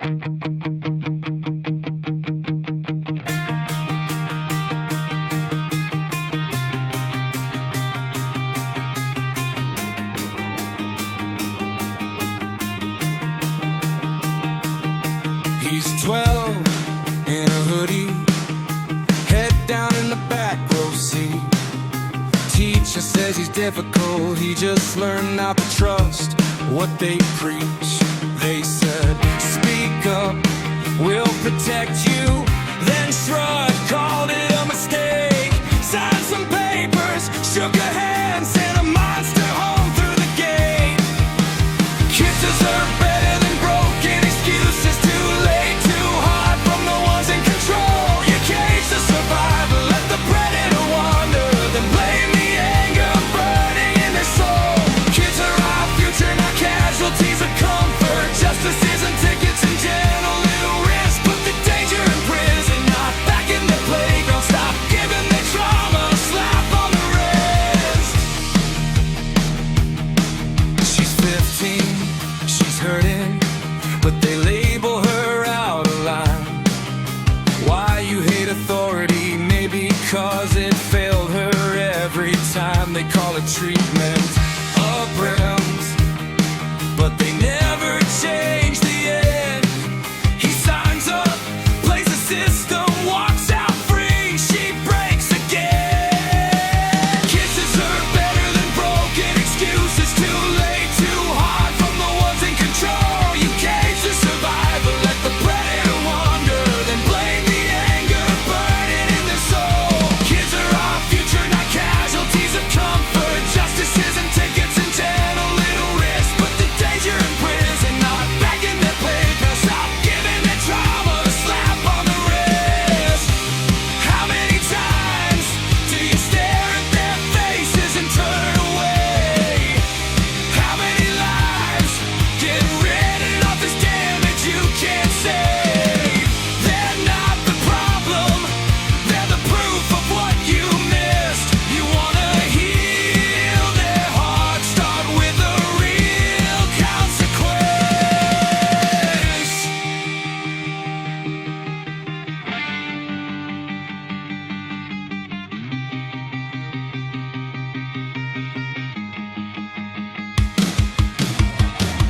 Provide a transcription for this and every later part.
He's 12 in a hoodie, head down in the back row seat. Teacher says he's difficult, he just learned not to trust what they preach. They said, speak up, we'll protect you. Then shrugged, called it a mistake. Signed some papers, shook a hand, sent a monster home through the gate. Kids deserve better than broken excuses. Too late, too hard from the ones in control. You cage the survivor, let the predator wander, then blame the anger burning in their soul. Kids are our future, not casualties of comfort. Justice isn't tickets and gentle little risks. Put the danger in prison, not back in the playground. Stop giving their trauma a slap on the wrist. She's 15, she's hurting, but they label her out of line. Why you hate authority? Maybe cause it failed her every time. They call it treatment of rims, but they never change the end. He signs up, plays the system, walks out free. She breaks again. Kids deserve better than broken excuses. Too late, too hard from the ones in control. You cage the survivor, let the predator wander, then blame the anger burning in their soul. Kids are our future, not casualties of comfort. Justice isn't tickets and gentle little risks. Put the danger in prison, not back in their playground. Stop giving their trauma a slap on the wrist. How many times do you stare at their faces and turn away? How many lives get written off as damage you can't save? They're not the problem, they're the proof of what you missed. You wanna heal their hearts, start with a real consequence.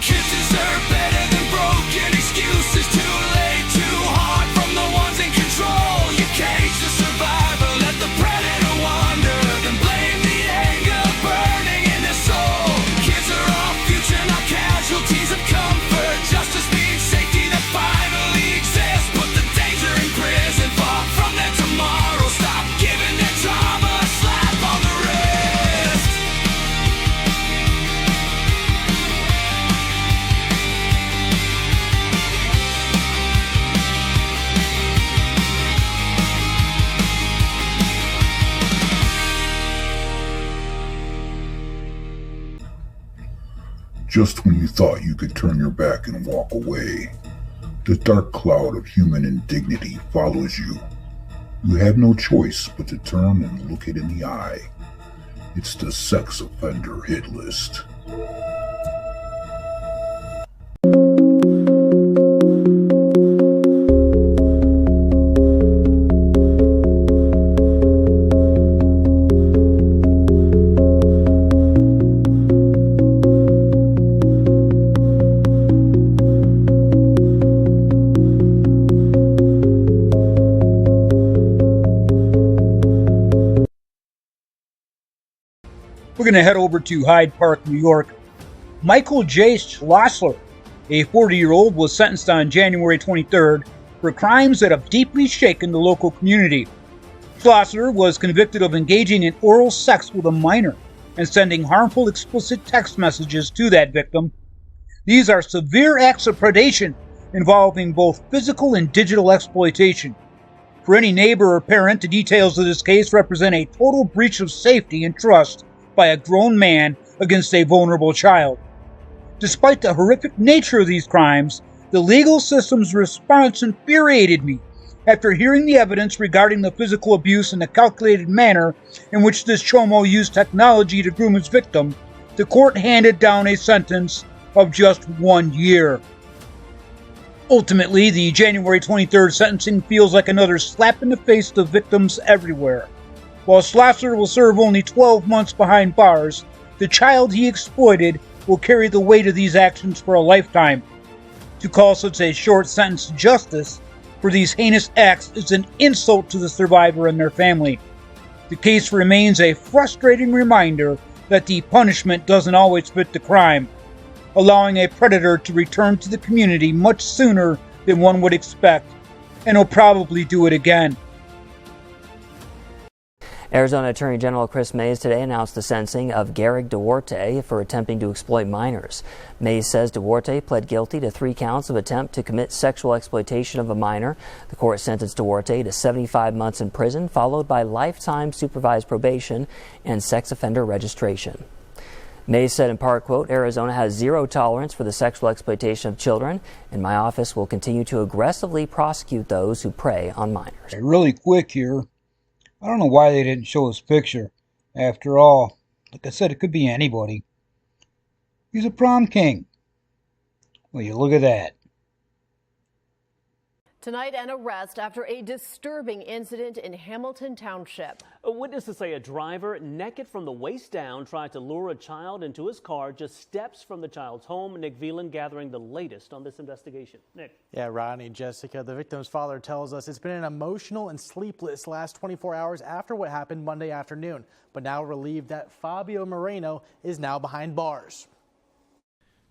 Kids deserve better than broken excuses. Too late, too hard from the ones in control. You cage the survivor, let the predator wander, then blame the anger burning in their soul. Kids are our future, not casualties of comfort. Justice means safety that finally exists. Put the danger in prison, far from their tomorrow. Stop giving their trauma a slap on the wrist. Just when you thought you could turn your back and walk away, the dark cloud of human indignity follows you. You have no choice but to turn and look it in the eye. It's the sex offender hit list. We're going to head over to Hyde Park, New York. Michael J. Schlossler, a 40-year-old, was sentenced on January 23rd for crimes that have deeply shaken the local community. Schlossler was convicted of engaging in oral sex with a minor and sending harmful explicit text messages to that victim. These are severe acts of predation involving both physical and digital exploitation. For any neighbor or parent, the details of this case represent a total breach of safety and trust by a grown man against a vulnerable child. Despite the horrific nature of these crimes, the legal system's response infuriated me. After hearing the evidence regarding the physical abuse and the calculated manner in which this chomo used technology to groom his victim, the court handed down a sentence of just 1 year. Ultimately, the January 23rd sentencing feels like another slap in the face to victims everywhere. While Schlosser will serve only 12 months behind bars, the child he exploited will carry the weight of these actions for a lifetime. To call such a short sentence justice for these heinous acts is an insult to the survivor and their family. The case remains a frustrating reminder that the punishment doesn't always fit the crime, allowing a predator to return to the community much sooner than one would expect, and will probably do it again. Arizona Attorney General Chris Mays today announced the sentencing of Garrick Duarte for attempting to exploit minors. Mays says Duarte pled guilty to 3 counts of attempt to commit sexual exploitation of a minor. The court sentenced Duarte to 75 months in prison, followed by lifetime supervised probation and sex offender registration. Mays said in part, quote, Arizona has zero tolerance for the sexual exploitation of children, and my office will continue to aggressively prosecute those who prey on minors. Really quick here. I don't know why they didn't show his picture. After all, like I said, it could be anybody. He's a prom king. Well, you look at that. Tonight, an arrest after a disturbing incident in Hamilton Township. Witnesses say a driver, naked from the waist down, tried to lure a child into his car just steps from the child's home. Nick Veland gathering the latest on this investigation. Nick. Yeah, Rodney, Jessica, the victim's father tells us it's been an emotional and sleepless last 24 hours after what happened Monday afternoon, but now relieved that Fabio Moreno is now behind bars.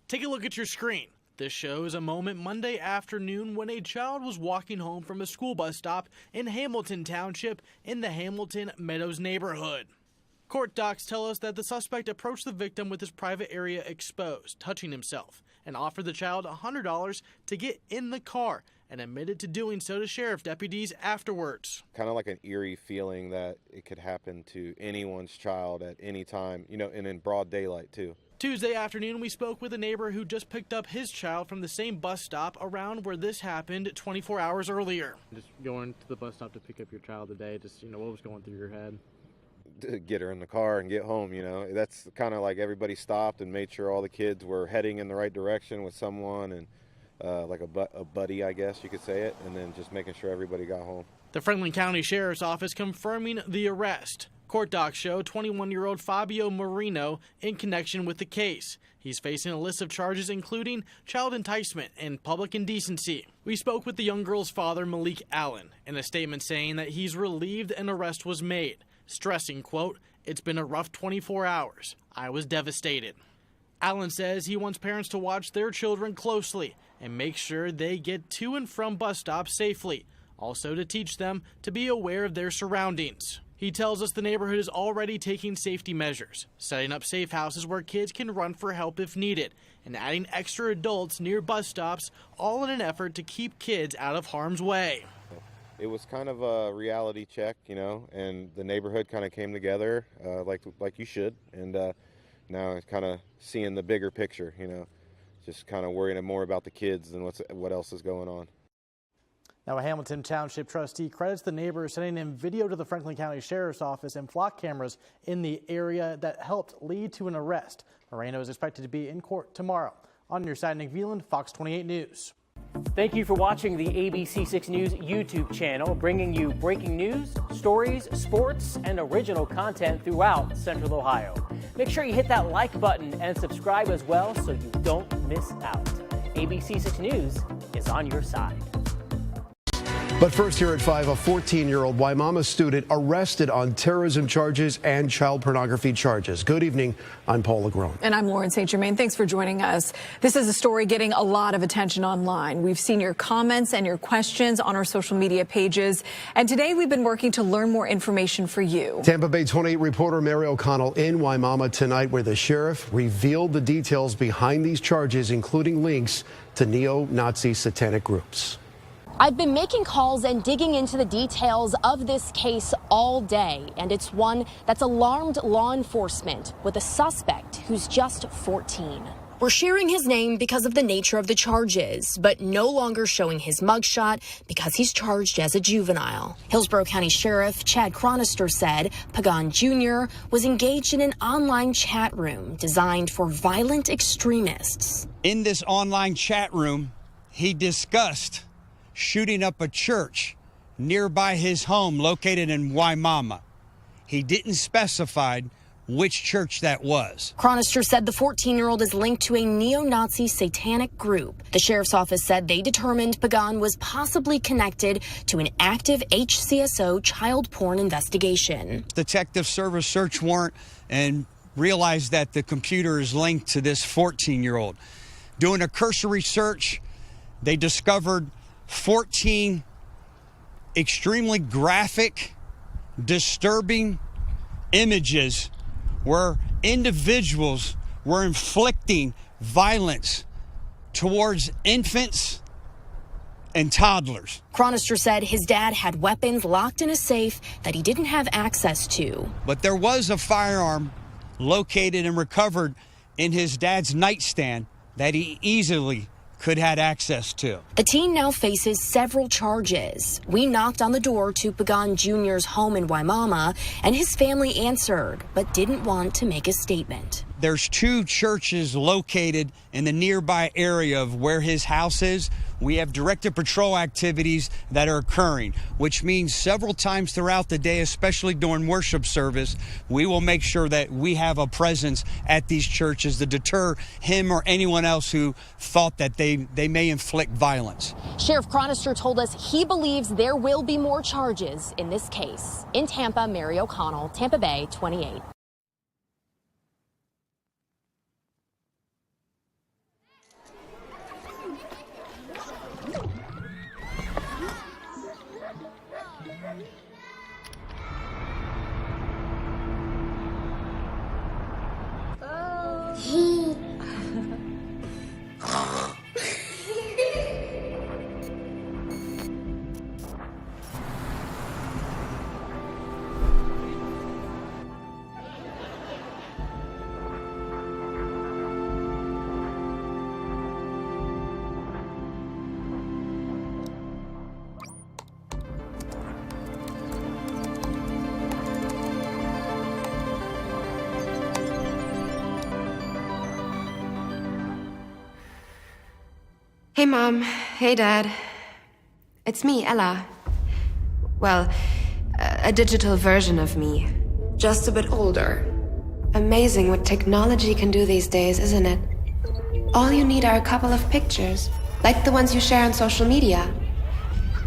Take a look at your screen. This shows a moment Monday afternoon when a child was walking home from a school bus stop in Hamilton Township in the Hamilton Meadows neighborhood. Court docs tell us that the suspect approached the victim with his private area exposed, touching himself, and offered the child $100 to get in the car and admitted to doing so to sheriff deputies afterwards. Kind of like an eerie feeling that it could happen to anyone's child at any time, and in broad daylight too. Tuesday afternoon, we spoke with a neighbor who just picked up his child from the same bus stop around where this happened 24 hours earlier. Just going to the bus stop to pick up your child today, what was going through your head? To get her in the car and get home, That's kind of like everybody stopped and made sure all the kids were heading in the right direction with someone and like a buddy, I guess you could say it, and then just making sure everybody got home. The Franklin County Sheriff's Office confirming the arrest. Court docs show 21-year-old Fabio Moreno in connection with the case. He's facing a list of charges including child enticement and public indecency. We spoke with the young girl's father, Malik Allen, in a statement saying that he's relieved an arrest was made, stressing, quote, it's been a rough 24 hours. I was devastated. Allen says he wants parents to watch their children closely and make sure they get to and from bus stops safely, also to teach them to be aware of their surroundings. He tells us the neighborhood is already taking safety measures, setting up safe houses where kids can run for help if needed, and adding extra adults near bus stops, all in an effort to keep kids out of harm's way. It was kind of a reality check, and the neighborhood kind of came together like you should, and now it's kind of seeing the bigger picture, just kind of worrying more about the kids than what else is going on. Now, a Hamilton Township trustee credits the neighbor sending in video to the Franklin County Sheriff's Office and flock cameras in the area that helped lead to an arrest. Moreno is expected to be in court tomorrow. On your side, Nick Veland, Fox 28 News. Thank you for watching the ABC6 News YouTube channel, bringing you breaking news, stories, sports, and original content throughout Central Ohio. Make sure you hit that like button and subscribe as well so you don't miss out. ABC6 News is on your side. But first, here at 5, a 14-year-old Waimama student arrested on terrorism charges and child pornography charges. Good evening. I'm Paul LeGrone. And I'm Lauren St. Germain. Thanks for joining us. This is a story getting a lot of attention online. We've seen your comments and your questions on our social media pages. And today we've been working to learn more information for you. Tampa Bay 28 reporter Mary O'Connell in Waimama tonight, where the sheriff revealed the details behind these charges, including links to neo-Nazi satanic groups. I've been making calls and digging into the details of this case all day, and it's one that's alarmed law enforcement with a suspect who's just 14. We're sharing his name because of the nature of the charges, but no longer showing his mugshot because he's charged as a juvenile. Hillsborough County Sheriff Chad Chronister said Pagan Jr. was engaged in an online chat room designed for violent extremists. In this online chat room, he discussed shooting up a church nearby his home located in Waimama. He didn't specify which church that was. Chronister said the 14-year-old is linked to a neo-Nazi satanic group. The sheriff's office said they determined Pagan was possibly connected to an active HCSO child porn investigation. Detective service search warrant and realized that the computer is linked to this 14-year-old. Doing a cursory search, they discovered 14 extremely graphic, disturbing images where individuals were inflicting violence towards infants and toddlers. Chronister said his dad had weapons locked in a safe that he didn't have access to. But there was a firearm located and recovered in his dad's nightstand that he easily could have had access to. The teen now faces several charges. We knocked on the door to Pagan Jr.'s home in Waimama, and his family answered, but didn't want to make a statement. There's 2 churches located in the nearby area of where his house is. We have directed patrol activities that are occurring, which means several times throughout the day, especially during worship service, we will make sure that we have a presence at these churches to deter him or anyone else who thought that they may inflict violence. Sheriff Chronister told us he believes there will be more charges in this case. In Tampa, Mary O'Connell, Tampa Bay 28. Hey, Mom. Hey, Dad. It's me, Ella. Well, a digital version of me. Just a bit older. Amazing what technology can do these days, isn't it? All you need are a couple of pictures, like the ones you share on social media,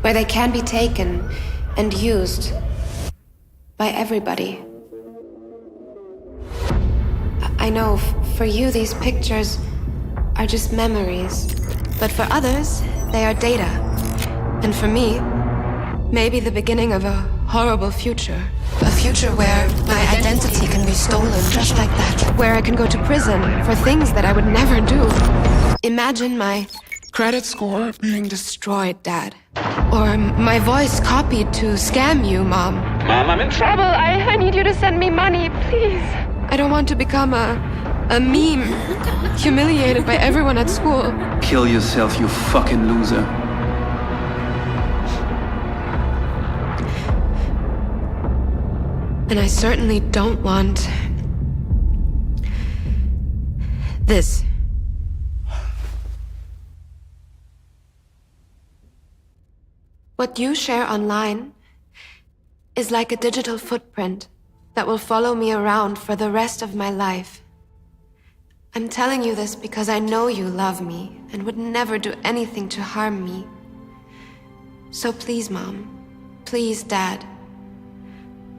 where they can be taken and used by everybody. I know, for you, these pictures are just memories. But for others, they are data. And for me, maybe the beginning of a horrible future. A future where my identity can be stolen just like that. Where I can go to prison for things that I would never do. Imagine my credit score being destroyed, Dad. Or my voice copied to scam you, Mom. Mom, I'm in trouble. I need you to send me money, please. I don't want to become a meme, humiliated by everyone at school. Kill yourself, you fucking loser. And I certainly don't want this. What you share online is like a digital footprint that will follow me around for the rest of my life. I'm telling you this because I know you love me and would never do anything to harm me. So please, Mom, please, Dad,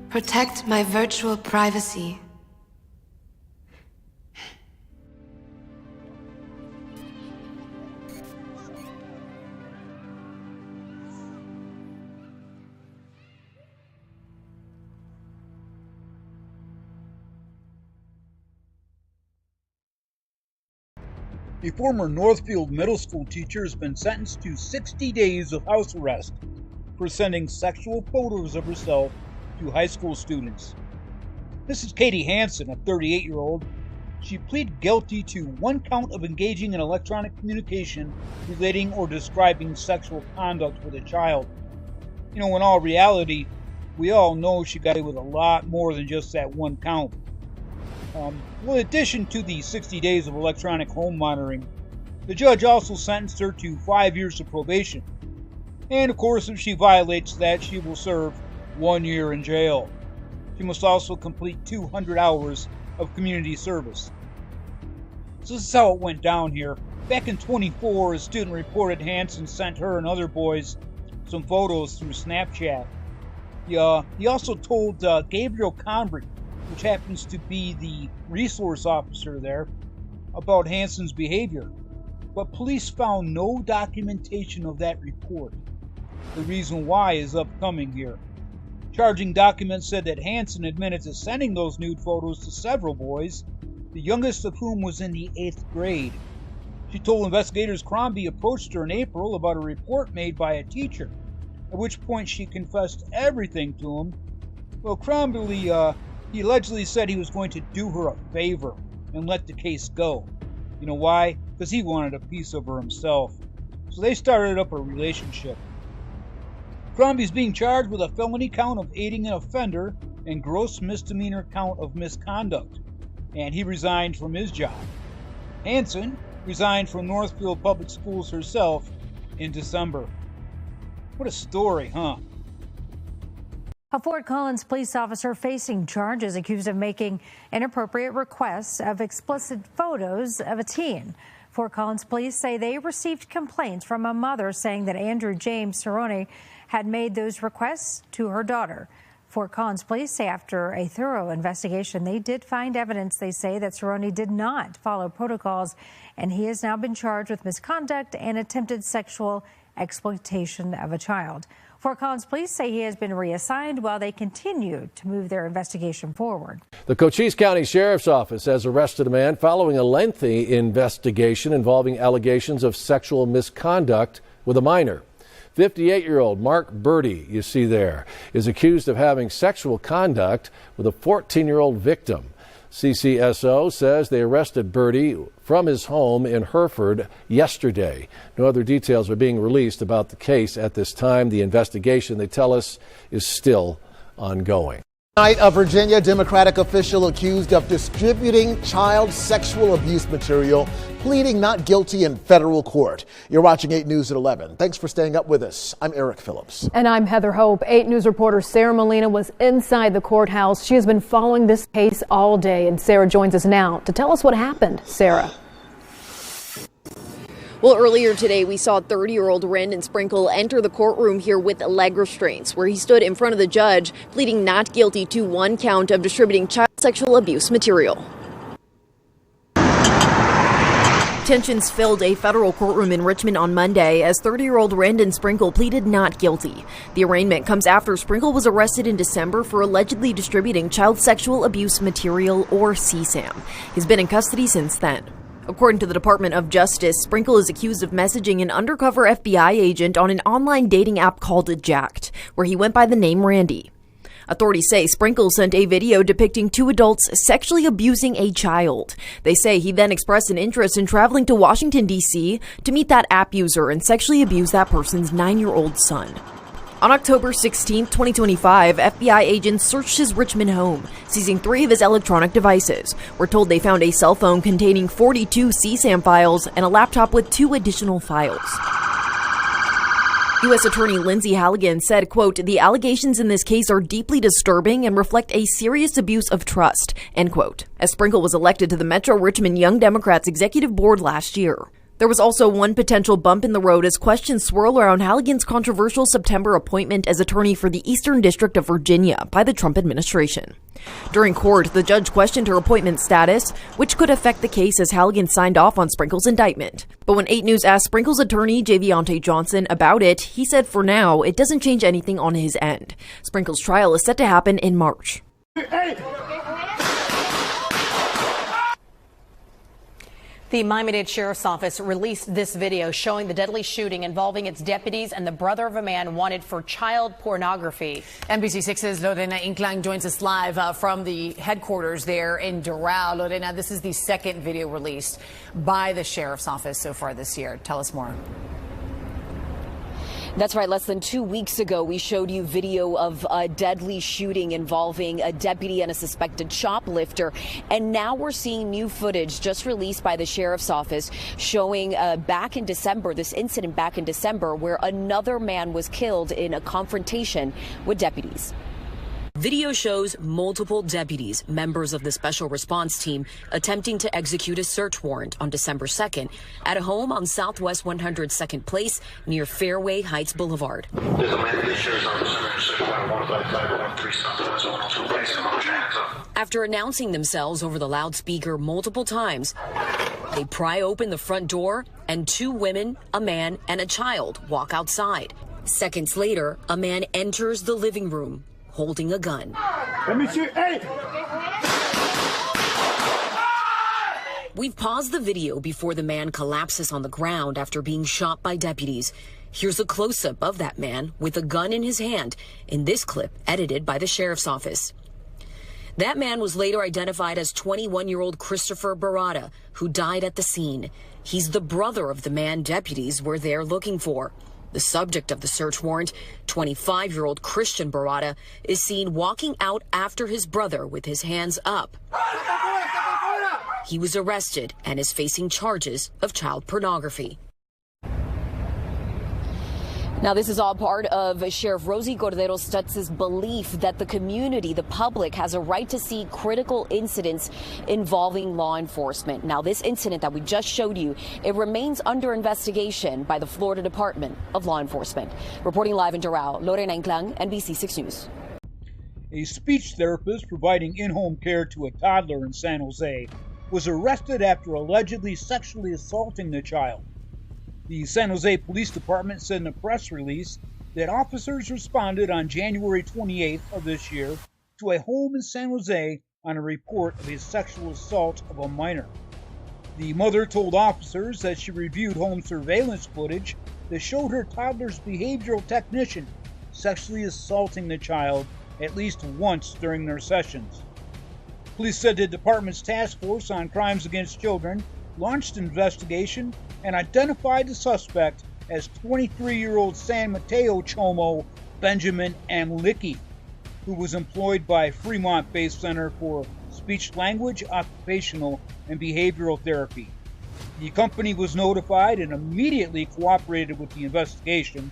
protect my virtual privacy. A former Northfield Middle School teacher has been sentenced to 60 days of house arrest for sending sexual photos of herself to high school students. This is Katie Hansen, a 38-year-old. She pleaded guilty to 1 count of engaging in electronic communication relating or describing sexual conduct with a child. You know, in all reality, we all know she got away with a lot more than just that 1 count. Well, in addition to the 60 days of electronic home monitoring, The judge also sentenced her to 5 years of probation. And of course, if she violates that, she will serve 1 year in jail. She must also complete 200 hours of community service. So this is how it went down here. Back in 24, a student reported Hansen sent her and other boys some photos through Snapchat. He also told Gabriel Convery, which happens to be the resource officer there, about Hansen's behavior. But police found no documentation of that report. The reason why is upcoming here. Charging documents said that Hansen admitted to sending those nude photos to several boys, the youngest of whom was in the 8th grade. She told investigators Crombie approached her in April about a report made by a teacher, at which point she confessed everything to him. Well, Crombie, he allegedly said he was going to do her a favor and let the case go. You know why? Because he wanted a piece of her himself. So they started up a relationship. Crombie's being charged with a felony count of aiding an offender and gross misdemeanor count of misconduct, and he resigned from his job. Hansen resigned from Northfield Public Schools herself in December. What a story, huh? A Fort Collins police officer facing charges accused of making inappropriate requests of explicit photos of a teen. Fort Collins police say they received complaints from a mother saying that Andrew James Cerrone had made those requests to her daughter. Fort Collins police say after a thorough investigation, they did find evidence, they say, that Cerrone did not follow protocols, and he has now been charged with misconduct and attempted sexual exploitation of a child. Fort Collins police say he has been reassigned while they continue to move their investigation forward. The Cochise County Sheriff's Office has arrested a man following a lengthy investigation involving allegations of sexual misconduct with a minor. 58-year-old Mark Birdie, you see there, is accused of having sexual conduct with a 14-year-old victim. CCSO says they arrested Birdie from his home in Hereford yesterday. No other details are being released about the case at this time. The investigation, they tell us, is still ongoing. Tonight, a Virginia Democratic official accused of distributing child sexual abuse material, pleading not guilty in federal court. You're watching 8 News at 11. Thanks for staying up with us. I'm Eric Phillips. And I'm Heather Hope. 8 News reporter Sarah Molina was inside the courthouse. She has been following this case all day, and Sarah joins us now to tell us what happened. Sarah. Well, earlier today, we saw 30-year-old Randon Sprinkle enter the courtroom here with leg restraints, where he stood in front of the judge, pleading not guilty to 1 count of distributing child sexual abuse material. Tensions filled a federal courtroom in Richmond on Monday as 30-year-old Randon Sprinkle pleaded not guilty. The arraignment comes after Sprinkle was arrested in December for allegedly distributing child sexual abuse material, or CSAM. He's been in custody since then. According to the Department of Justice, Sprinkle is accused of messaging an undercover FBI agent on an online dating app called Jacked, where he went by the name Randy. Authorities say Sprinkle sent a video depicting 2 adults sexually abusing a child. They say he then expressed an interest in traveling to Washington, D.C. to meet that app user and sexually abuse that person's 9-year-old son. On October 16, 2025, FBI agents searched his Richmond home, seizing 3 of his electronic devices. We're told they found a cell phone containing 42 CSAM files and a laptop with 2 additional files. U.S. Attorney Lindsay Halligan said, quote, "The allegations in this case are deeply disturbing and reflect a serious abuse of trust," end quote, as Sprinkle was elected to the Metro Richmond Young Democrats Executive Board last year. There was also one potential bump in the road as questions swirl around Halligan's controversial September appointment as attorney for the Eastern District of Virginia by the Trump administration. During court, the judge questioned her appointment status, which could affect the case as Halligan signed off on Sprinkle's indictment. But when 8 News asked Sprinkle's attorney, Javiante Johnson, about it, he said for now, it doesn't change anything on his end. Sprinkle's trial is set to happen in March. Hey. The Miami-Dade Sheriff's Office released this video showing the deadly shooting involving its deputies and the brother of a man wanted for child pornography. NBC6's Lorena Inclán joins us live from the headquarters there in Doral. Lorena, this is the second video released by the Sheriff's Office so far this year. Tell us more. That's right. Less than 2 weeks ago, we showed you video of a deadly shooting involving a deputy and a suspected shoplifter. And now we're seeing new footage just released by the sheriff's office showing back in December, this incident back in December, where another man was killed in a confrontation with deputies. Video shows multiple deputies, members of the special response team, attempting to execute a search warrant on December 2nd at a home on Southwest 102nd Place near Fairway Heights Boulevard. There's a man that shares on the search warrant 155 Southwest 102 Place. Come on, put your hands up. After announcing themselves over the loudspeaker multiple times, they pry open the front door and two women, a man, and a child walk outside. Seconds later, a man enters the living room holding a gun. Let me shoot. Hey! We've paused the video before the man collapses on the ground after being shot by deputies. Here's a close-up of that man with a gun in his hand in this clip edited by the sheriff's office. That man was later identified as 21-year-old Christopher Barada, who died at the scene. He's the brother of the man deputies were there looking for. The subject of the search warrant, 25-year-old Christian Barada, is seen walking out after his brother with his hands up. He was arrested and is facing charges of child pornography. Now, this is all part of Sheriff Rosie Cordero Stutz's belief that the community, the public, has a right to see critical incidents involving law enforcement. Now, this incident that we just showed you, it remains under investigation by the Florida Department of Law Enforcement. Reporting live in Doral, Lorena Inclang, NBC6 News. A speech therapist providing in-home care to a toddler in San Jose was arrested after allegedly sexually assaulting the child. The San Jose Police Department said in a press release that officers responded on January 28th of this year to a home in San Jose on a report of a sexual assault of a minor. The mother told officers that she reviewed home surveillance footage that showed her toddler's behavioral technician sexually assaulting the child at least once during their sessions. Police said the department's task force on crimes against children launched an investigation and identified the suspect as 23-year-old San Mateo Chomo Benjamin Amlicki, who was employed by Fremont-based Center for Speech-Language, Occupational, and Behavioral Therapy. The company was notified and immediately cooperated with the investigation.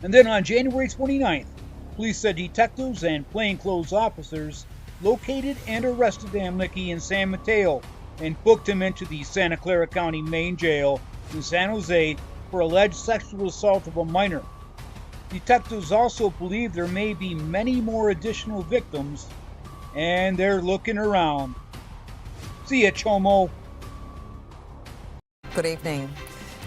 And then on January 29th, police said detectives and plainclothes officers located and arrested Amlicki in San Mateo and booked him into the Santa Clara County Main Jail in San Jose for alleged sexual assault of a minor. Detectives also believe there may be many more additional victims, and they're looking around. See ya, Chomo. Good evening.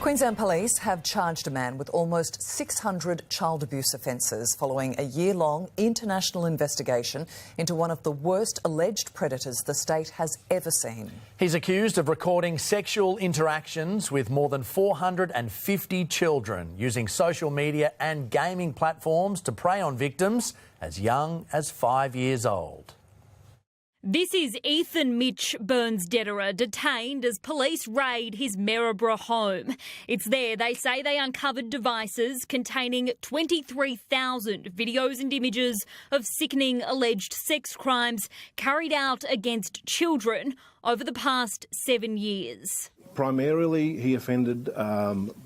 Queensland Police have charged a man with almost 600 child abuse offences following a year-long international investigation into one of the worst alleged predators the state has ever seen. He's accused of recording sexual interactions with more than 450 children using social media and gaming platforms to prey on victims as young as 5 years old. This is Ethan Mitch Burns-Dederer, detained as police raid his Maryborough home. It's there they say they uncovered devices containing 23,000 videos and images of sickening alleged sex crimes carried out against children over the past 7 years. Primarily, he offended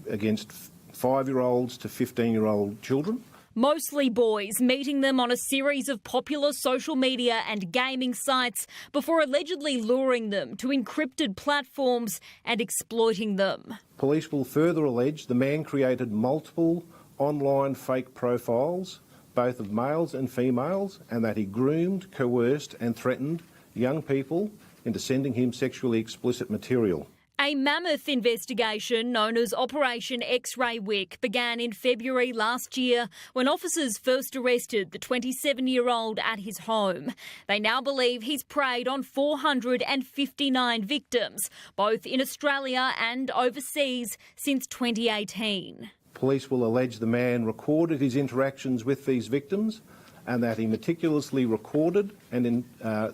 against 5-year-olds to 15-year-old children. Mostly boys, meeting them on a series of popular social media and gaming sites before allegedly luring them to encrypted platforms and exploiting them. Police will further allege the man created multiple online fake profiles, both of males and females, and that he groomed, coerced and threatened young people into sending him sexually explicit material. A mammoth investigation known as Operation X-Ray Wick began in February last year when officers first arrested the 27-year-old at his home. They now believe he's preyed on 459 victims, both in Australia and overseas, since 2018. Police will allege the man recorded his interactions with these victims and that he meticulously recorded and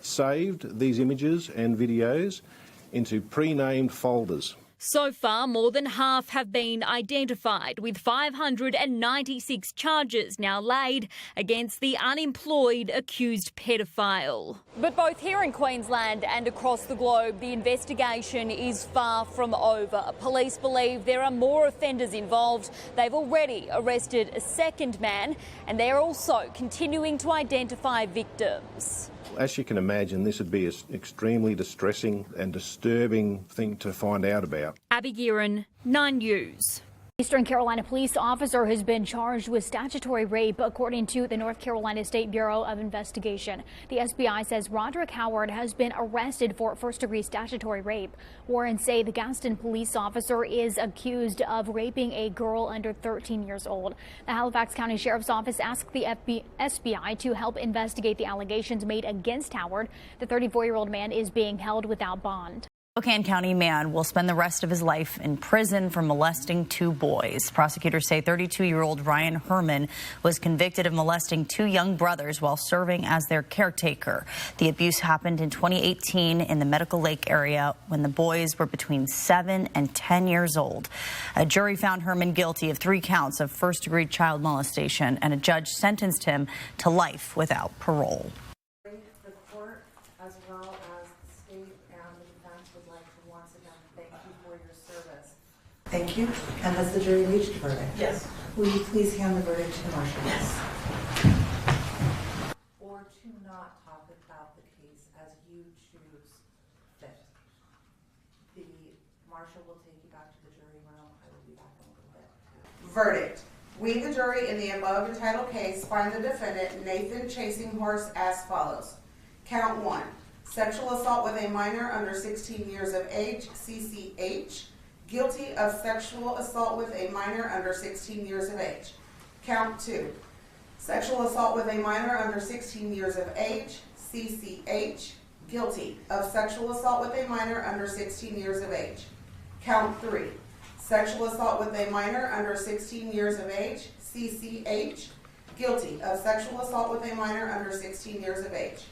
saved these images and videos into pre-named folders. So far, more than half have been identified, with 596 charges now laid against the unemployed accused pedophile. But both here in Queensland and across the globe, the investigation is far from over. Police believe there are more offenders involved. They've already arrested a second man, and they're also continuing to identify victims. As you can imagine, this would be an extremely distressing and disturbing thing to find out about. Abby Guerin, 9 News. Eastern Carolina police officer has been charged with statutory rape, according to the North Carolina State Bureau of Investigation. The SBI says Roderick Howard has been arrested for first-degree statutory rape. Warrens say the Gaston police officer is accused of raping a girl under 13 years old. The Halifax County Sheriff's Office asked the SBI to help investigate the allegations made against Howard. The 34-year-old man is being held without bond. Spokane County man will spend the rest of his life in prison for molesting 2 boys. Prosecutors say 32-year-old Ryan Herman was convicted of molesting 2 young brothers while serving as their caretaker. The abuse happened in 2018 in the Medical Lake area when the boys were between 7 and 10 years old. A jury found Herman guilty of 3 counts of first-degree child molestation, and a judge sentenced him to life without parole. The court, as well as the state and the defense, would like to once again thank you for your service. Thank you. And has the jury reached a verdict? Yes. Will you please hand the verdict to the marshal? Yes. Or to not talk about the case as you choose fit. The marshal will take you back to the jury room. I will be back in a little bit. Verdict. We, the jury, in the above entitled case, find the defendant, Nathan Chasinghorse, as follows. Count 1. Sexual assault with a minor under 16 years of age, CCH. Guilty of sexual assault with a minor under 16 years of age. Count 2. Sexual assault with a minor under 16 years of age, CCH. Guilty of sexual assault with a minor under 16 years of age. Count 3. Sexual assault with a minor under 16 years of age, CCH. Guilty of sexual assault with a minor under 16 years of age.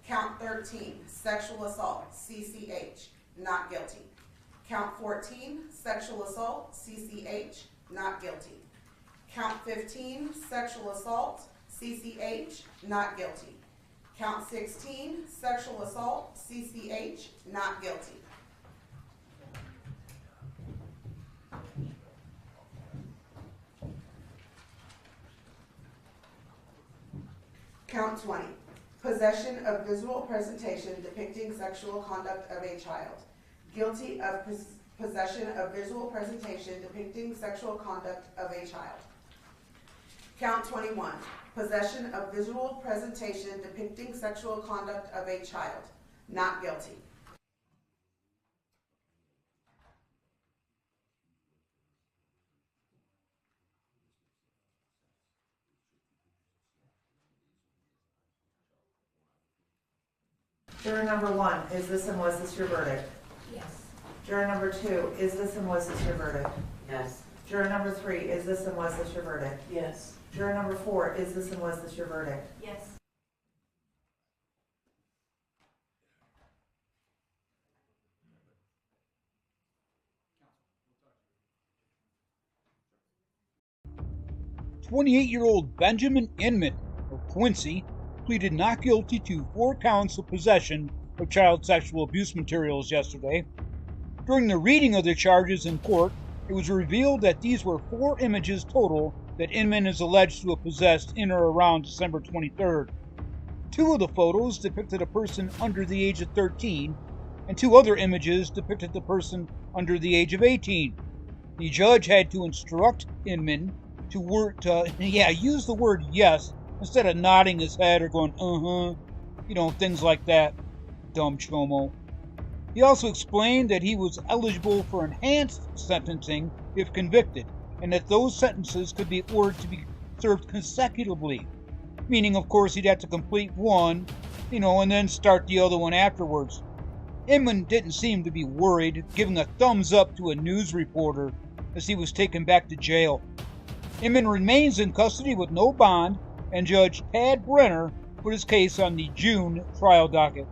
Count 13, sexual assault, CCH, not guilty. Count 14, sexual assault, CCH, not guilty. Count 15, sexual assault, CCH, not guilty. Count 16, sexual assault, CCH, not guilty. Count 20, possession of visual presentation depicting sexual conduct of a child. Guilty of possession of visual presentation depicting sexual conduct of a child. Count 21, possession of visual presentation depicting sexual conduct of a child, not guilty. Juror number 1, is this and was this your verdict? Yes. Juror number 2, is this and was this your verdict? Yes. Juror number 3, is this and was this your verdict? Yes. Juror number 4, is this and was this your verdict? Yes. "28-year-old Benjamin Inman of Quincy pleaded not guilty to 4 counts of possession of child sexual abuse materials yesterday. During the reading of the charges in court, it was revealed that these were 4 images total that Inman is alleged to have possessed in or around December 23rd. 2 of the photos depicted a person under the age of 13, and 2 other images depicted the person under the age of 18. The judge had to instruct Inman to use the word yes instead of nodding his head or going, things like that. Dumb chomo. He also explained that he was eligible for enhanced sentencing if convicted, and that those sentences could be ordered to be served consecutively. Meaning, of course, he'd have to complete one, and then start the other one afterwards. Inman didn't seem to be worried, giving a thumbs up to a news reporter as he was taken back to jail. Inman remains in custody with no bond and Judge Tad Brenner put his case on the June trial docket.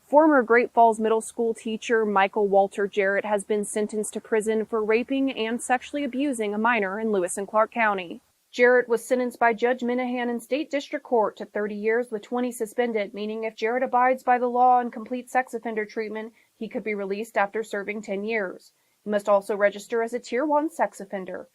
Former Great Falls Middle School teacher Michael Walter Jarrett has been sentenced to prison for raping and sexually abusing a minor in Lewis and Clark County. Jarrett was sentenced by Judge Minahan in State District Court to 30 years with 20 suspended, meaning if Jarrett abides by the law and completes sex offender treatment, he could be released after serving 10 years. He must also register as a Tier 1 sex offender.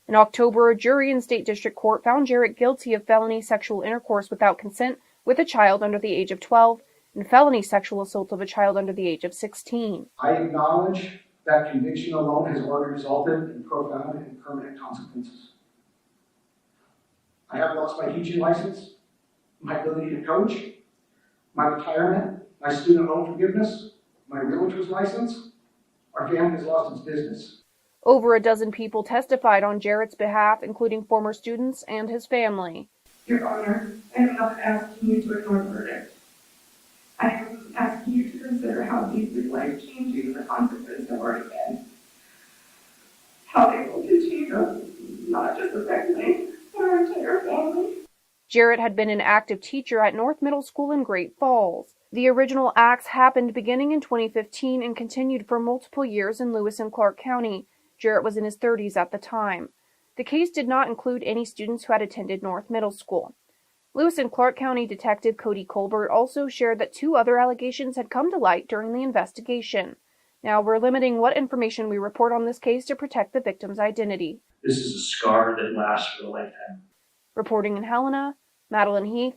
In October, a jury in State District Court found Jarrett guilty of felony sexual intercourse without consent with a child under the age of 12 and felony sexual assault of a child under the age of 16. I acknowledge that conviction alone has already resulted in profound and permanent consequences. I have lost my teaching license, my ability to coach, my retirement, my student loan forgiveness, my realtor's license. Our family has lost its business. Over a dozen people testified on Jarrett's behalf, including former students and his family. Your Honor, I am not asking you to ignore the verdict. I am asking you to consider how deeply life-changing the consequences have already been. How they will continue to not just affect me, but our entire family. Jarrett had been an active teacher at North Middle School in Great Falls. The original acts happened beginning in 2015 and continued for multiple years in Lewis and Clark County. Jarrett was in his 30s at the time. The case did not include any students who had attended North Middle School. Lewis and Clark County Detective Cody Colbert also shared that 2 other allegations had come to light during the investigation. Now, we're limiting what information we report on this case to protect the victim's identity. This is a scar that lasts for a lifetime. Reporting in Helena, Madeline Heath,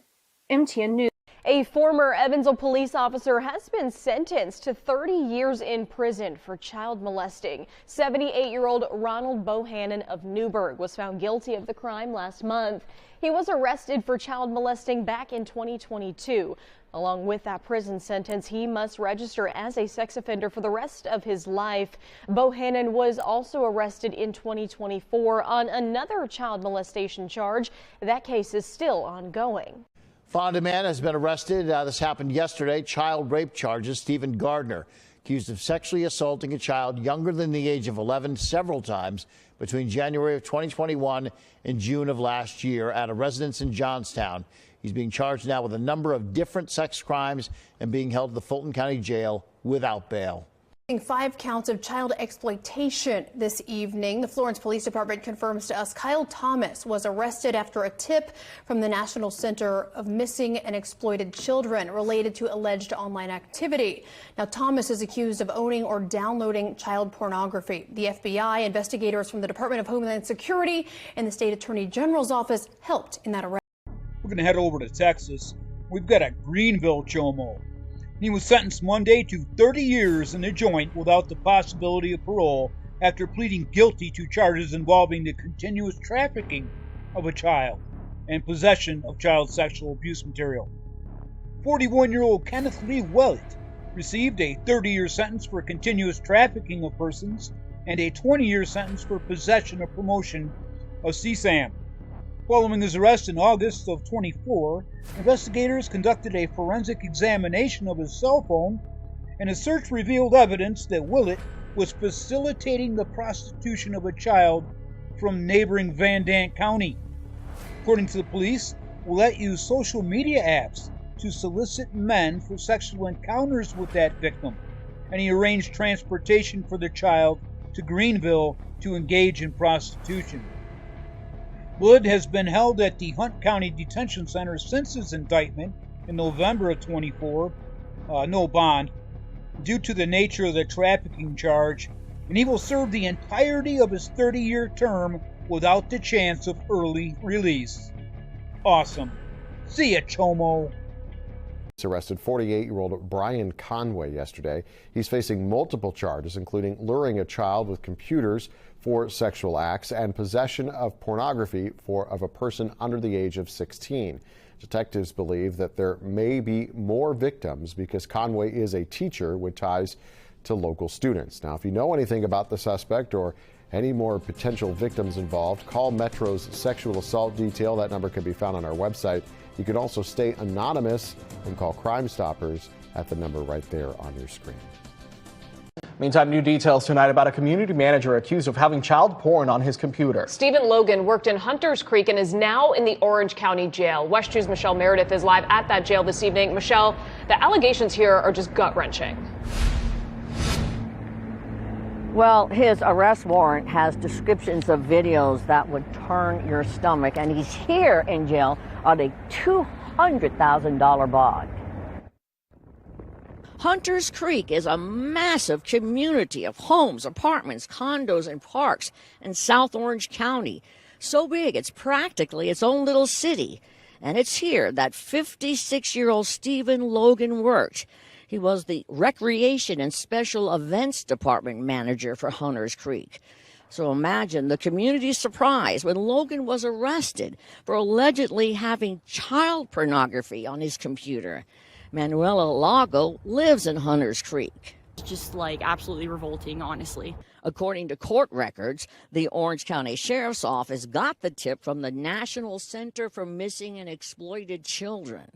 MTN News. A former Evansville police officer has been sentenced to 30 years in prison for child molesting. 78-year-old Ronald Bohannon of Newburgh was found guilty of the crime last month. He was arrested for child molesting back in 2022. Along with that prison sentence, he must register as a sex offender for the rest of his life. Bohannon was also arrested in 2024 on another child molestation charge. That case is still ongoing. Fonda man has been arrested. This happened yesterday. Child rape charges. Stephen Gardner, accused of sexually assaulting a child younger than the age of 11 several times between January of 2021 and June of last year at a residence in Johnstown. He's being charged now with a number of different sex crimes and being held at the Fulton County Jail without bail. 5 counts of child exploitation this evening. The Florence Police Department confirms to us Kyle Thomas was arrested after a tip from the National Center of Missing and Exploited Children related to alleged online activity. Now, Thomas is accused of owning or downloading child pornography. The FBI, investigators from the Department of Homeland Security, and the State Attorney General's office helped in that arrest. We're going to head over to Texas. We've got a Greenville chomo. He was sentenced Monday to 30 years in the joint without the possibility of parole after pleading guilty to charges involving the continuous trafficking of a child and possession of child sexual abuse material. 41-year-old Kenneth Lee Willett received a 30-year sentence for continuous trafficking of persons and a 20-year sentence for possession or promotion of CSAM. Following his arrest in August of 24, investigators conducted a forensic examination of his cell phone, and a search revealed evidence that Willett was facilitating the prostitution of a child from neighboring Van Dant County. According to the police, Willett used social media apps to solicit men for sexual encounters with that victim, and he arranged transportation for the child to Greenville to engage in prostitution. Wood has been held at the Hunt County Detention Center since his indictment in November of 24, no bond, due to the nature of the trafficking charge, and he will serve the entirety of his 30-year term without the chance of early release. Awesome. See ya, Chomo. Arrested 48-year-old Brian Conway yesterday. He's facing multiple charges, including luring a child with computers for sexual acts and possession of pornography of a person under the age of 16. Detectives believe that there may be more victims because Conway is a teacher with ties to local students. Now, if you know anything about the suspect or any more potential victims involved, call Metro's sexual assault detail. That number can be found on our website. You can also stay anonymous and call Crime Stoppers at the number right there on your screen. Meantime, new details tonight about a community manager accused of having child porn on his computer. Stephen Logan worked in Hunters Creek and is now in the Orange County Jail. West 2's Michelle Meredith is live at that jail this evening. Michelle, the allegations here are just gut-wrenching. Well, his arrest warrant has descriptions of videos that would turn your stomach, and he's here in jail on a $200,000 bond. Hunters Creek is a massive community of homes, apartments, condos, and parks in South Orange County. So big, it's practically its own little city. And it's here that 56-year-old Stephen Logan worked. He was the Recreation and Special Events Department manager for Hunters Creek. So imagine the community's surprise when Logan was arrested for allegedly having child pornography on his computer. Manuela Lago lives in Hunters Creek. It's just absolutely revolting, honestly. According to court records, the Orange County Sheriff's Office got the tip from the National Center for Missing and Exploited Children.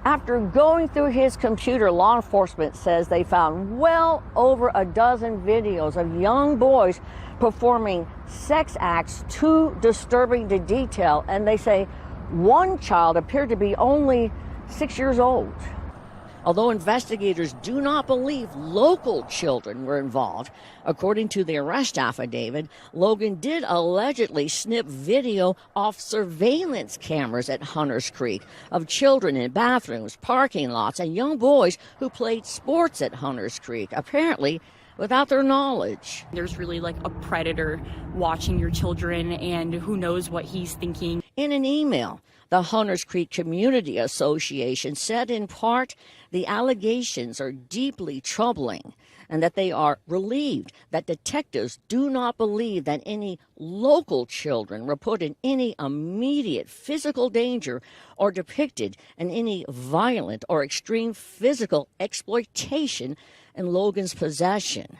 After going through his computer, law enforcement says they found well over a dozen videos of young boys performing sex acts too disturbing to detail, and they say one child appeared to be only 6 years old. Although investigators do not believe local children were involved, according to the arrest affidavit, Logan did allegedly snip video off surveillance cameras at Hunters Creek of children in bathrooms, parking lots, and young boys who played sports at Hunters Creek, apparently without their knowledge. There's really a predator watching your children, and who knows what he's thinking. In an email, the Hunters Creek Community Association said in part the allegations are deeply troubling and that they are relieved that detectives do not believe that any local children were put in any immediate physical danger or depicted in any violent or extreme physical exploitation in Logan's possession.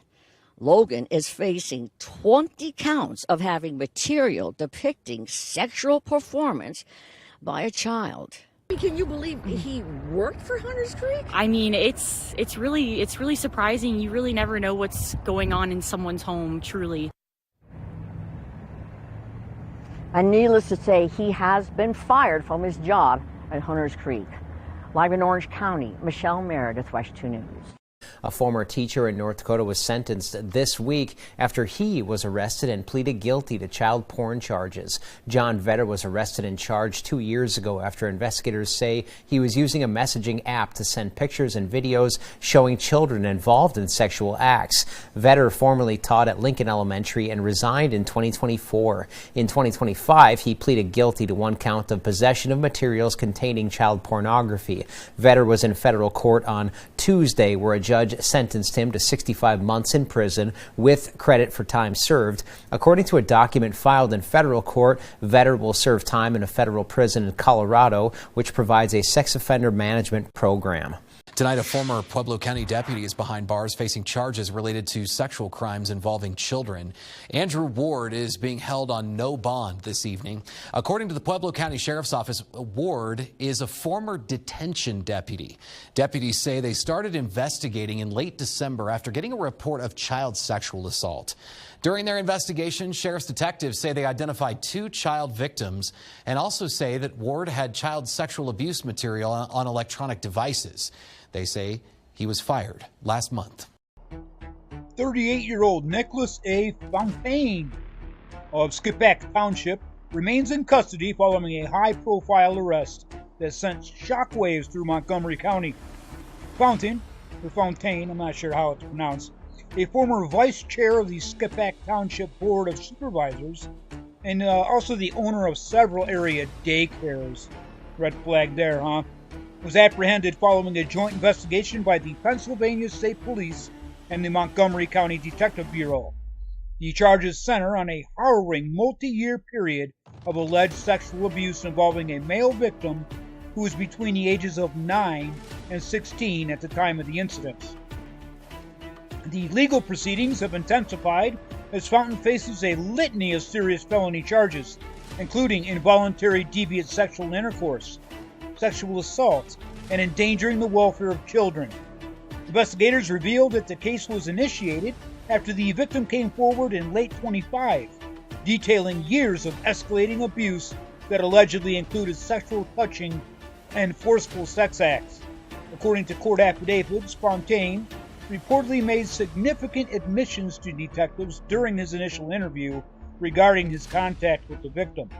Logan is facing 20 counts of having material depicting sexual performance by a child. Can you believe he worked for Hunters Creek? I mean, it's really surprising. You really never know what's going on in someone's home, truly. And needless to say, he has been fired from his job at Hunters Creek. Live in Orange County, Michelle Meredith, West 2 News. A former teacher in North Dakota was sentenced this week after he was arrested and pleaded guilty to child porn charges. John Vetter was arrested and charged 2 years ago after investigators say he was using a messaging app to send pictures and videos showing children involved in sexual acts. Vetter formerly taught at Lincoln Elementary and resigned in 2024. In 2025, he pleaded guilty to one count of possession of materials containing child pornography. Vetter was in federal court on Tuesday, where a judge sentenced him to 65 months in prison with credit for time served. According to a document filed in federal court, Vetter will serve time in a federal prison in Colorado, which provides a sex offender management program. Tonight, a former Pueblo County deputy is behind bars facing charges related to sexual crimes involving children. Andrew Ward is being held on no bond this evening. According to the Pueblo County Sheriff's Office, Ward is a former detention deputy. Deputies say they started investigating in late December after getting a report of child sexual assault. During their investigation, sheriff's detectives say they identified 2 child victims and also say that Ward had child sexual abuse material on electronic devices. They say he was fired last month. 38-year-old Nicholas A. Fontaine of Skipack Township remains in custody following a high-profile arrest that sent shockwaves through Montgomery County. Fontaine, I'm not sure how it's pronounced, a former vice chair of the Skipack Township Board of Supervisors, and also the owner of several area daycares. Red flag there, huh? Was apprehended following a joint investigation by the Pennsylvania State Police and the Montgomery County Detective Bureau. The charges center on a harrowing multi-year period of alleged sexual abuse involving a male victim who was between the ages of 9 and 16 at the time of the incidents. The legal proceedings have intensified as Fountain faces a litany of serious felony charges, including involuntary deviant sexual intercourse, sexual assault, and endangering the welfare of children. Investigators revealed that the case was initiated after the victim came forward in late 25, detailing years of escalating abuse that allegedly included sexual touching and forceful sex acts. According to court affidavits, Fontaine reportedly made significant admissions to detectives during his initial interview regarding his contact with the victim.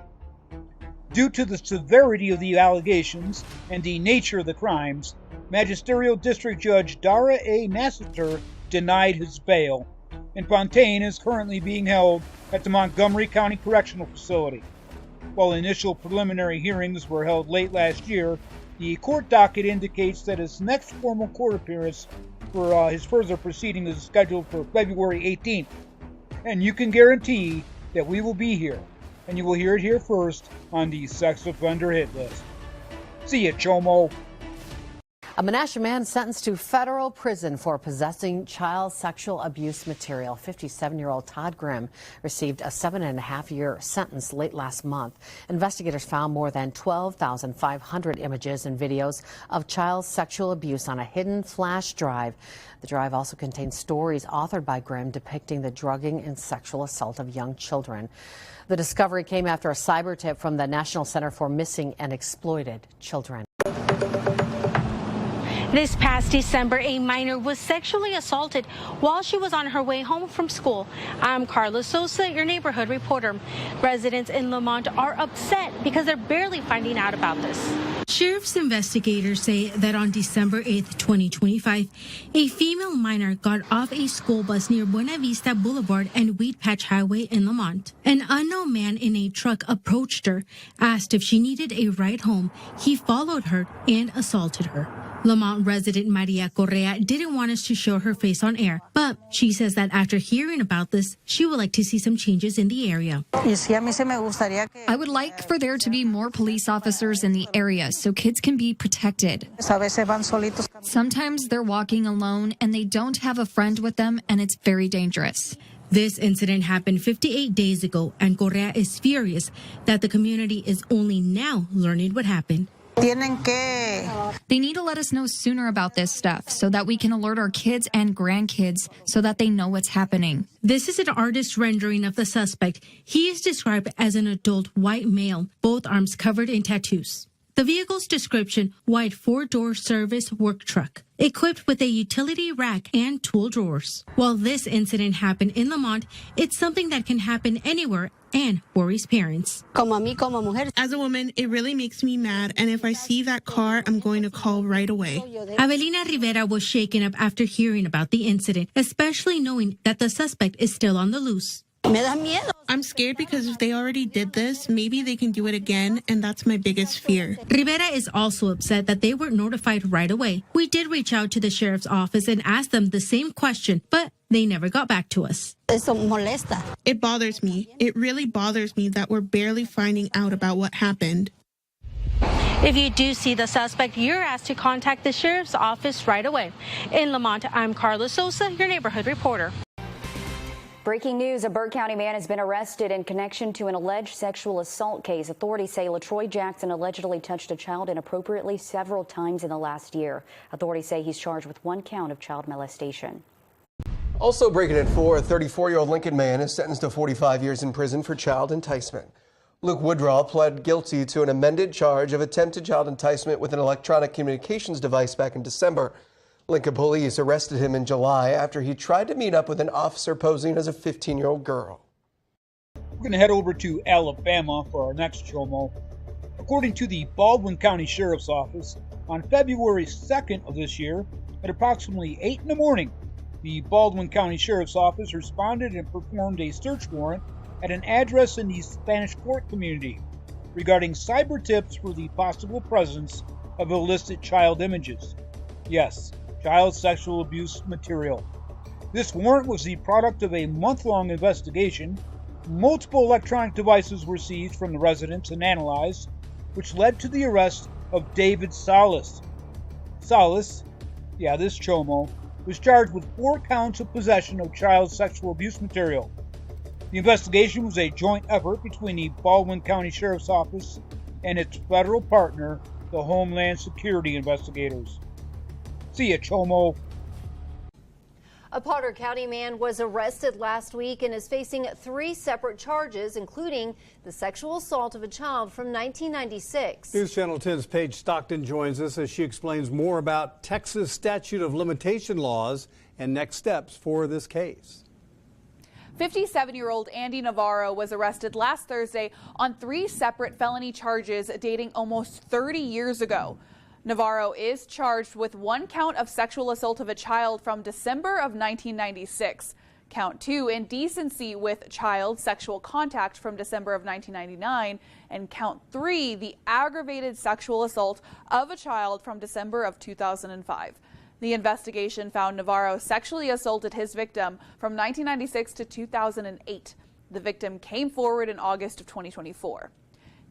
Due to the severity of the allegations and the nature of the crimes, Magisterial District Judge Dara A. Massiter denied his bail, and Fontaine is currently being held at the Montgomery County Correctional Facility. While initial preliminary hearings were held late last year, the court docket indicates that his next formal court appearance for his further proceedings is scheduled for February 18th. And you can guarantee that we will be here, and you will hear it here first on the Sex Offender Hit List. See ya, Chomo. A Menasha man sentenced to federal prison for possessing child sexual abuse material. 57-year-old Todd Grimm received a 7.5-year sentence late last month. Investigators found more than 12,500 images and videos of child sexual abuse on a hidden flash drive. The drive also contains stories authored by Grimm depicting the drugging and sexual assault of young children. The discovery came after a cyber tip from the National Center for Missing and Exploited Children. This past December, a minor was sexually assaulted while she was on her way home from school. I'm Carla Sosa, your neighborhood reporter. Residents in Lamont are upset because they're barely finding out about this. Sheriff's investigators say that on December 8th, 2025, a female minor got off a school bus near Buena Vista Boulevard and Wheat Patch Highway in Lamont. An unknown man in a truck approached her, asked if she needed a ride home. He followed her and assaulted her. Lamont resident Maria Correa didn't want us to show her face on air, but she says that after hearing about this, she would like to see some changes in the area. I would like for there to be more police officers in the area so kids can be protected. Sometimes they're walking alone and they don't have a friend with them, and it's very dangerous. This incident happened 58 days ago, and Correa is furious that the community is only now learning what happened. They need to let us know sooner about this stuff so that we can alert our kids and grandkids so that they know what's happening. This is an artist's rendering of the suspect. He is described as an adult white male, both arms covered in tattoos. The vehicle's description, white 4-door service work truck, equipped with a utility rack and tool drawers. While this incident happened in Lamont, it's something that can happen anywhere and worries parents. As a woman, it really makes me mad, and if I see that car, I'm going to call right away. Avelina Rivera was shaken up after hearing about the incident, especially knowing that the suspect is still on the loose. I'm scared because if they already did this, maybe they can do it again, and that's my biggest fear. Rivera is also upset that they were notified right away. We did reach out to the sheriff's office and asked them the same question, but they never got back to us. It bothers me. It really bothers me that we're barely finding out about what happened. If you do see the suspect, you're asked to contact the sheriff's office right away. In Lamont, I'm Carla Sosa, your neighborhood reporter. Breaking news, a Burke County man has been arrested in connection to an alleged sexual assault case. Authorities say LaTroy Jackson allegedly touched a child inappropriately several times in the last year. Authorities say he's charged with 1 count of child molestation. Also breaking at 4, a 34-year-old Lincoln man is sentenced to 45 years in prison for child enticement. Luke Woodrow pled guilty to an amended charge of attempted child enticement with an electronic communications device back in December. Lincoln police arrested him in July after he tried to meet up with an officer posing as a 15-year-old girl. We're going to head over to Alabama for our next Chomo. According to the Baldwin County Sheriff's Office, on February 2nd of this year, at approximately 8 in the morning, the Baldwin County Sheriff's Office responded and performed a search warrant at an address in the Spanish Fort community regarding cyber tips for the possible presence of illicit child images. Yes, child sexual abuse material. This warrant was the product of a month-long investigation. Multiple electronic devices were seized from the residents and analyzed, which led to the arrest of David Salas. Salas, this Chomo, was charged with 4 counts of possession of child sexual abuse material. The investigation was a joint effort between the Baldwin County Sheriff's Office and its federal partner, the Homeland Security investigators. See ya, Chomo. A Potter County man was arrested last week and is facing 3 separate charges, including the sexual assault of a child from 1996. News Channel 10's Paige Stockton joins us as she explains more about Texas statute of limitation laws and next steps for this case. 57-year-old Andy Navarro was arrested last Thursday on 3 separate felony charges dating almost 30 years ago. Navarro is charged with 1 count of sexual assault of a child from December of 1996, count 2 indecency with child sexual contact from December of 1999, and count 3 the aggravated sexual assault of a child from December of 2005. The investigation found Navarro sexually assaulted his victim from 1996 to 2008. The victim came forward in August of 2024.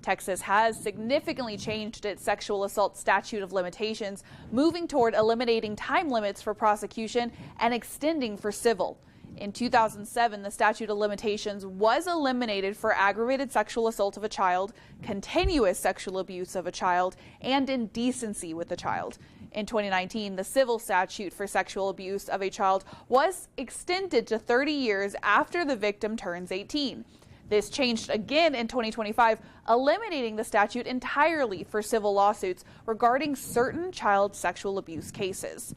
Texas has significantly changed its sexual assault statute of limitations, moving toward eliminating time limits for prosecution and extending for civil. In 2007, the statute of limitations was eliminated for aggravated sexual assault of a child, continuous sexual abuse of a child, and indecency with a child. In 2019, the civil statute for sexual abuse of a child was extended to 30 years after the victim turns 18. This changed again in 2025, eliminating the statute entirely for civil lawsuits regarding certain child sexual abuse cases.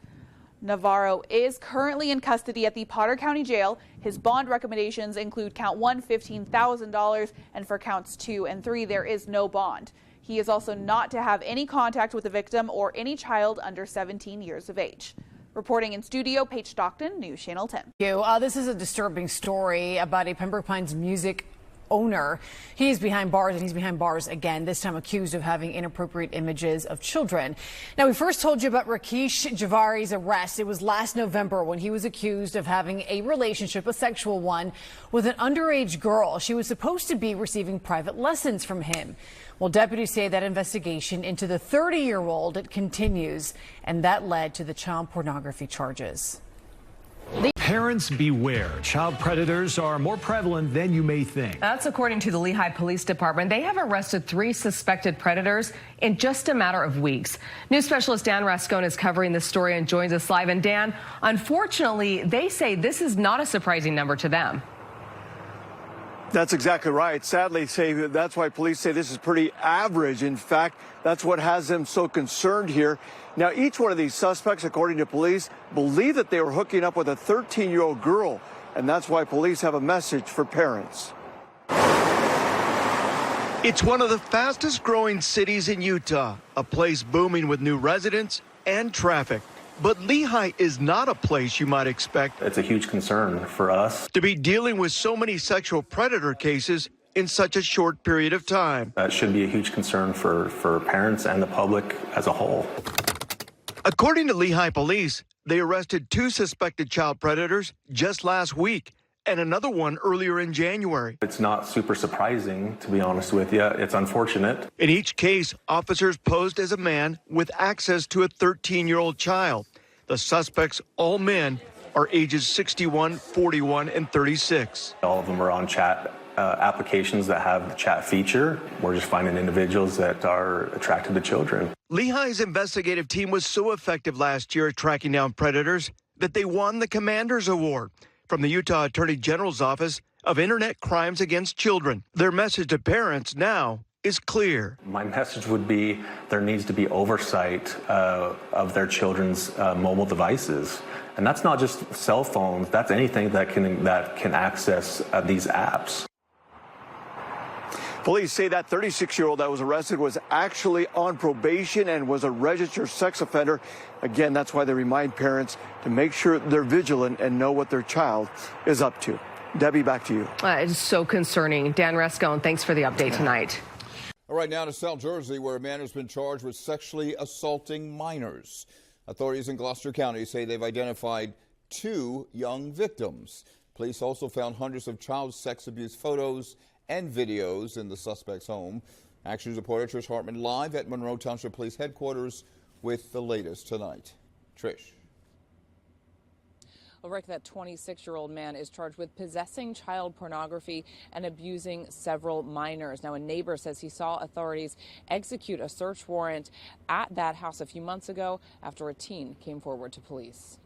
Navarro is currently in custody at the Potter County Jail. His bond recommendations include count 1, $15,000, and for counts 2 and 3, there is no bond. He is also not to have any contact with the victim or any child under 17 years of age. Reporting in studio, Paige Stockton, News Channel 10. This is a disturbing story about a Pembroke Pines music owner. He's behind bars, and he's behind bars again, this time accused of having inappropriate images of children. Now, we first told you about Rakesh Javari's arrest. It was last November when he was accused of having a relationship, a sexual one, with an underage girl. She was supposed to be receiving private lessons from him. Well, deputies say that investigation into the 30-year-old continues, and that led to the child pornography charges. Parents beware. Child predators are more prevalent than you may think. That's according to the Lehigh Police Department. They have arrested 3 suspected predators in just a matter of weeks. News specialist Dan Rascone is covering this story and joins us live. And Dan, unfortunately, they say this is not a surprising number to them. That's exactly right. Sadly, that's why police say this is pretty average. In fact, that's what has them so concerned here. Now, each one of these suspects, according to police, believe that they were hooking up with a 13-year-old girl, and that's why police have a message for parents. It's one of the fastest growing cities in Utah, a place booming with new residents and traffic. But Lehigh is not a place you might expect. It's a huge concern for us to be dealing with so many sexual predator cases in such a short period of time. That should be a huge concern for parents and the public as a whole. According to Lehigh police, they arrested 2 suspected child predators just last week and another one earlier in January. It's not super surprising, to be honest with you. It's unfortunate. In each case, officers posed as a man with access to a 13-year-old child. The suspects, all men, are ages 61, 41, and 36. All of them are on chat applications that have the chat feature. We're just finding individuals that are attracted to children. Lehigh's investigative team was so effective last year at tracking down predators that they won the Commander's Award from the Utah Attorney General's Office of Internet Crimes Against Children. Their message to parents now is clear. My message would be there needs to be oversight of their children's mobile devices. And that's not just cell phones, that's anything that can access these apps. Police say that 36-year-old that was arrested was actually on probation and was a registered sex offender. Again, that's why they remind parents to make sure they're vigilant and know what their child is up to. Debbie, back to you. It's so concerning. Dan Rascone, thanks for the update tonight. All right, now to South Jersey, where a man has been charged with sexually assaulting minors. Authorities in Gloucester County say they've identified 2 young victims. Police also found hundreds of child sex abuse photos and videos in the suspect's home. Action News reporter Trish Hartman live at Monroe Township Police Headquarters with the latest tonight. Trish. Well, Rick, that 26-year-old man is charged with possessing child pornography and abusing several minors. Now, a neighbor says he saw authorities execute a search warrant at that house a few months ago after a teen came forward to police.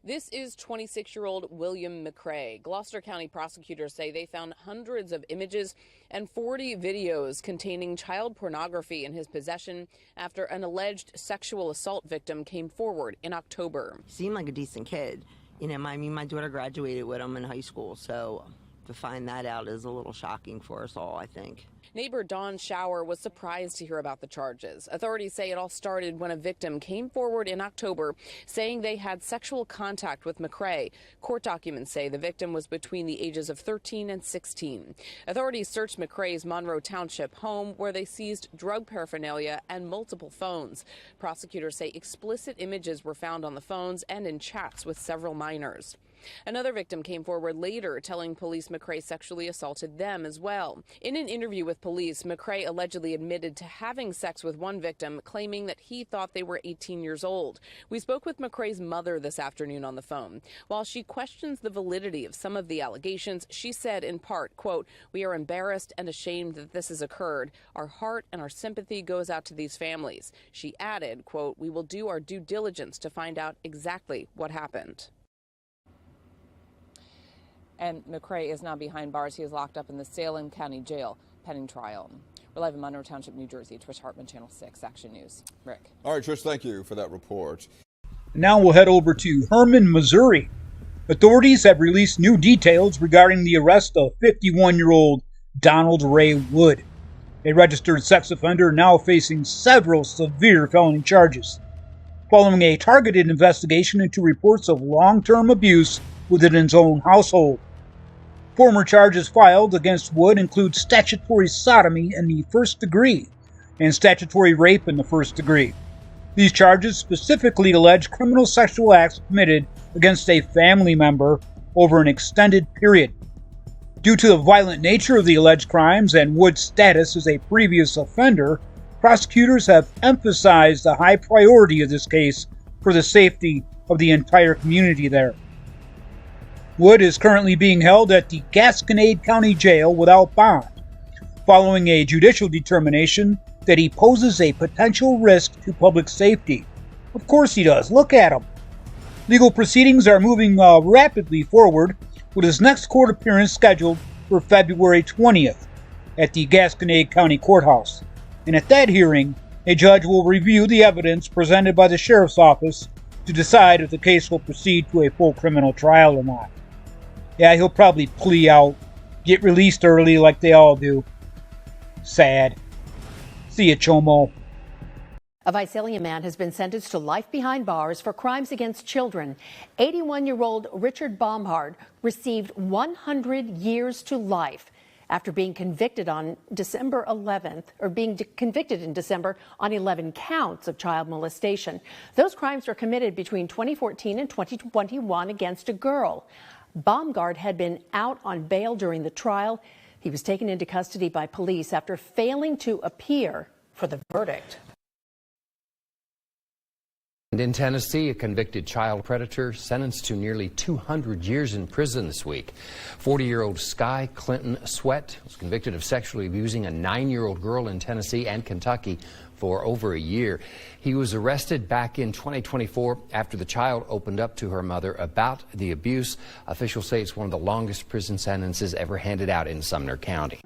This is 26-year-old William McCrae. Gloucester County prosecutors say they found hundreds of images and 40 videos containing child pornography in his possession after an alleged sexual assault victim came forward in October. Seemed like a decent kid. You know, my daughter graduated with him in high school, so to find that out is a little shocking for us all, I think. Neighbor Dawn Shower was surprised to hear about the charges. Authorities say it all started when a victim came forward in October saying they had sexual contact with McCrae. Court documents say the victim was between the ages of 13 and 16. Authorities searched McCrae's Monroe Township home where they seized drug paraphernalia and multiple phones. Prosecutors say explicit images were found on the phones and in chats with several minors. Another victim came forward later, telling police McCrae sexually assaulted them as well. In an interview with police, McCrae allegedly admitted to having sex with one victim, claiming that he thought they were 18 years old. We spoke with McCrae's mother this afternoon on the phone. While she questions the validity of some of the allegations, she said in part, quote, "We are embarrassed and ashamed that this has occurred. Our heart and our sympathy goes out to these families." She added, quote, "We will do our due diligence to find out exactly what happened." And McCrae is now behind bars. He is locked up in the Salem County Jail pending trial. We're live in Monroe Township, New Jersey. Trish Hartman, Channel 6 Action News. Rick. All right, Trish, thank you for that report. Now we'll head over to Herman, Missouri. Authorities have released new details regarding the arrest of 51-year-old Donald Ray Wood, a registered sex offender now facing several severe felony charges, following a targeted investigation into reports of long-term abuse within his own household. Former charges filed against Wood include statutory sodomy in the first degree and statutory rape in the first degree. These charges specifically allege criminal sexual acts committed against a family member over an extended period. Due to the violent nature of the alleged crimes and Wood's status as a previous offender, prosecutors have emphasized the high priority of this case for the safety of the entire community there. Wood is currently being held at the Gasconade County Jail without bond, following a judicial determination that he poses a potential risk to public safety. Of course he does. Look at him. Legal proceedings are moving rapidly forward, with his next court appearance scheduled for February 20th at the Gasconade County Courthouse. And at that hearing, a judge will review the evidence presented by the sheriff's office to decide if the case will proceed to a full criminal trial or not. Yeah, he'll probably plea out, get released early like they all do. Sad. See ya, Chomo. A Visalia man has been sentenced to life behind bars for crimes against children. 81-year-old Richard Baumhard received 100 years to life after being convicted on December 11th, or being convicted in December on 11 counts of child molestation. Those crimes were committed between 2014 and 2021 against a girl. Baumgard had been out on bail during the trial. He was taken into custody by police after failing to appear for the verdict. And in Tennessee, a convicted child predator sentenced to nearly 200 years in prison this week. 40-year-old Sky Clinton Sweat was convicted of sexually abusing a 9-year-old girl in Tennessee and Kentucky for over a year. He was arrested back in 2024 after the child opened up to her mother about the abuse. Officials say it's one of the longest prison sentences ever handed out in Sumner County.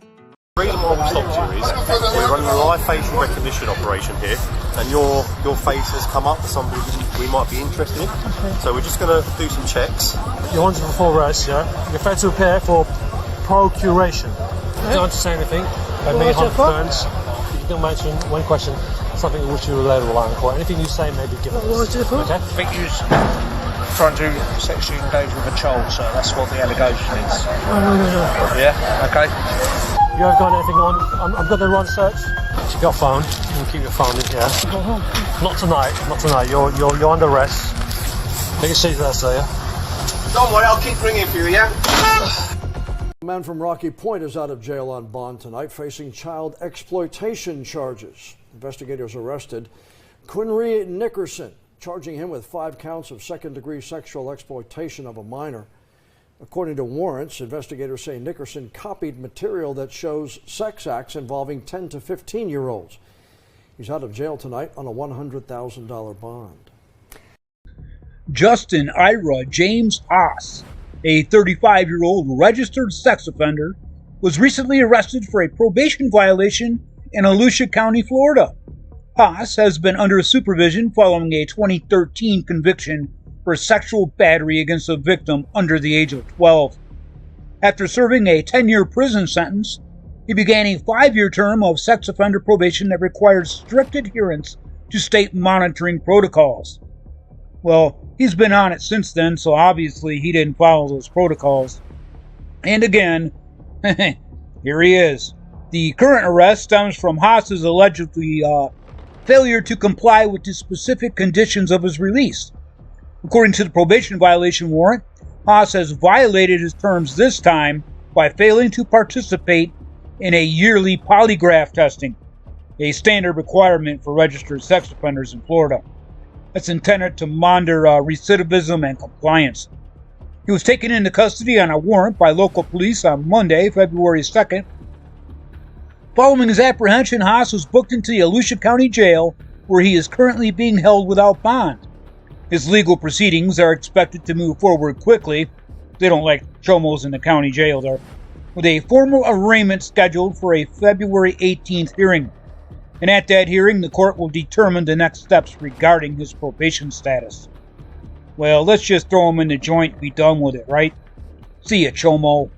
The reason why we stopped you is we're running a live facial recognition operation here, and your face has come up for somebody we might be interested in. Okay. So we're just going to do some checks. You're wanted for full arrest, yeah? You're fair to appear for procuration. You don't have to say anything. May harm defence. You can mention one question, something which you relate to in court. Anything you say may be given. Okay? I think you're trying to sexually engage with a child, so that's what the allegation is. Yeah? Okay. You have got anything on? I'm going to run search. You got a phone. You can keep your phone in here. Not tonight. Not tonight. You're under arrest. Take a seat there, sir. Yeah? Don't worry, I'll keep ringing for you, yeah? A man from Rocky Point is out of jail on bond tonight, facing child exploitation charges. Investigators arrested Quinry Nickerson, charging him with 5 counts of second-degree sexual exploitation of a minor. According to warrants, investigators say Nickerson copied material that shows sex acts involving 10 to 15-year-olds. He's out of jail tonight on a $100,000 bond. Justin Ira James Haas, a 35-year-old registered sex offender, was recently arrested for a probation violation in Volusia County, Florida. Haas has been under supervision following a 2013 conviction for sexual battery against a victim under the age of 12. After serving a 10-year prison sentence, he began a 5-year term of sex offender probation that required strict adherence to state monitoring protocols. Well, he's been on it since then, so obviously he didn't follow those protocols. And again, here he is. The current arrest stems from Haas's allegedly failure to comply with the specific conditions of his release. According to the probation violation warrant, Haas has violated his terms this time by failing to participate in a yearly polygraph testing, a standard requirement for registered sex offenders in Florida. That's intended to monitor recidivism and compliance. He was taken into custody on a warrant by local police on Monday, February 2nd. Following his apprehension, Haas was booked into the Volusia County Jail, where he is currently being held without bond. His legal proceedings are expected to move forward quickly. They don't like chomos in the county jail there. With a formal arraignment scheduled for a February 18th hearing. And at that hearing, the court will determine the next steps regarding his probation status. Well, let's just throw him in the joint and be done with it, right? See ya, chomo.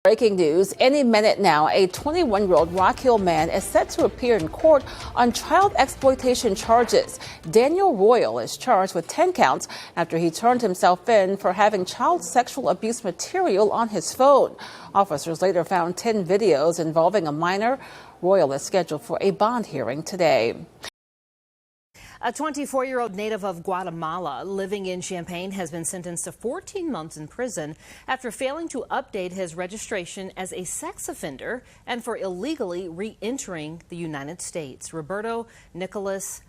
Breaking news, any minute now, a 21-year-old Rock Hill man is set to appear in court on child exploitation charges. Daniel Royal is charged with 10 counts after he turned himself in for having child sexual abuse material on his phone. Officers later found 10 videos involving a minor. Royal is scheduled for a bond hearing today. A 24-year-old native of Guatemala living in Champaign has been sentenced to 14 months in prison after failing to update his registration as a sex offender and for illegally re-entering the United States. Roberto Nicholas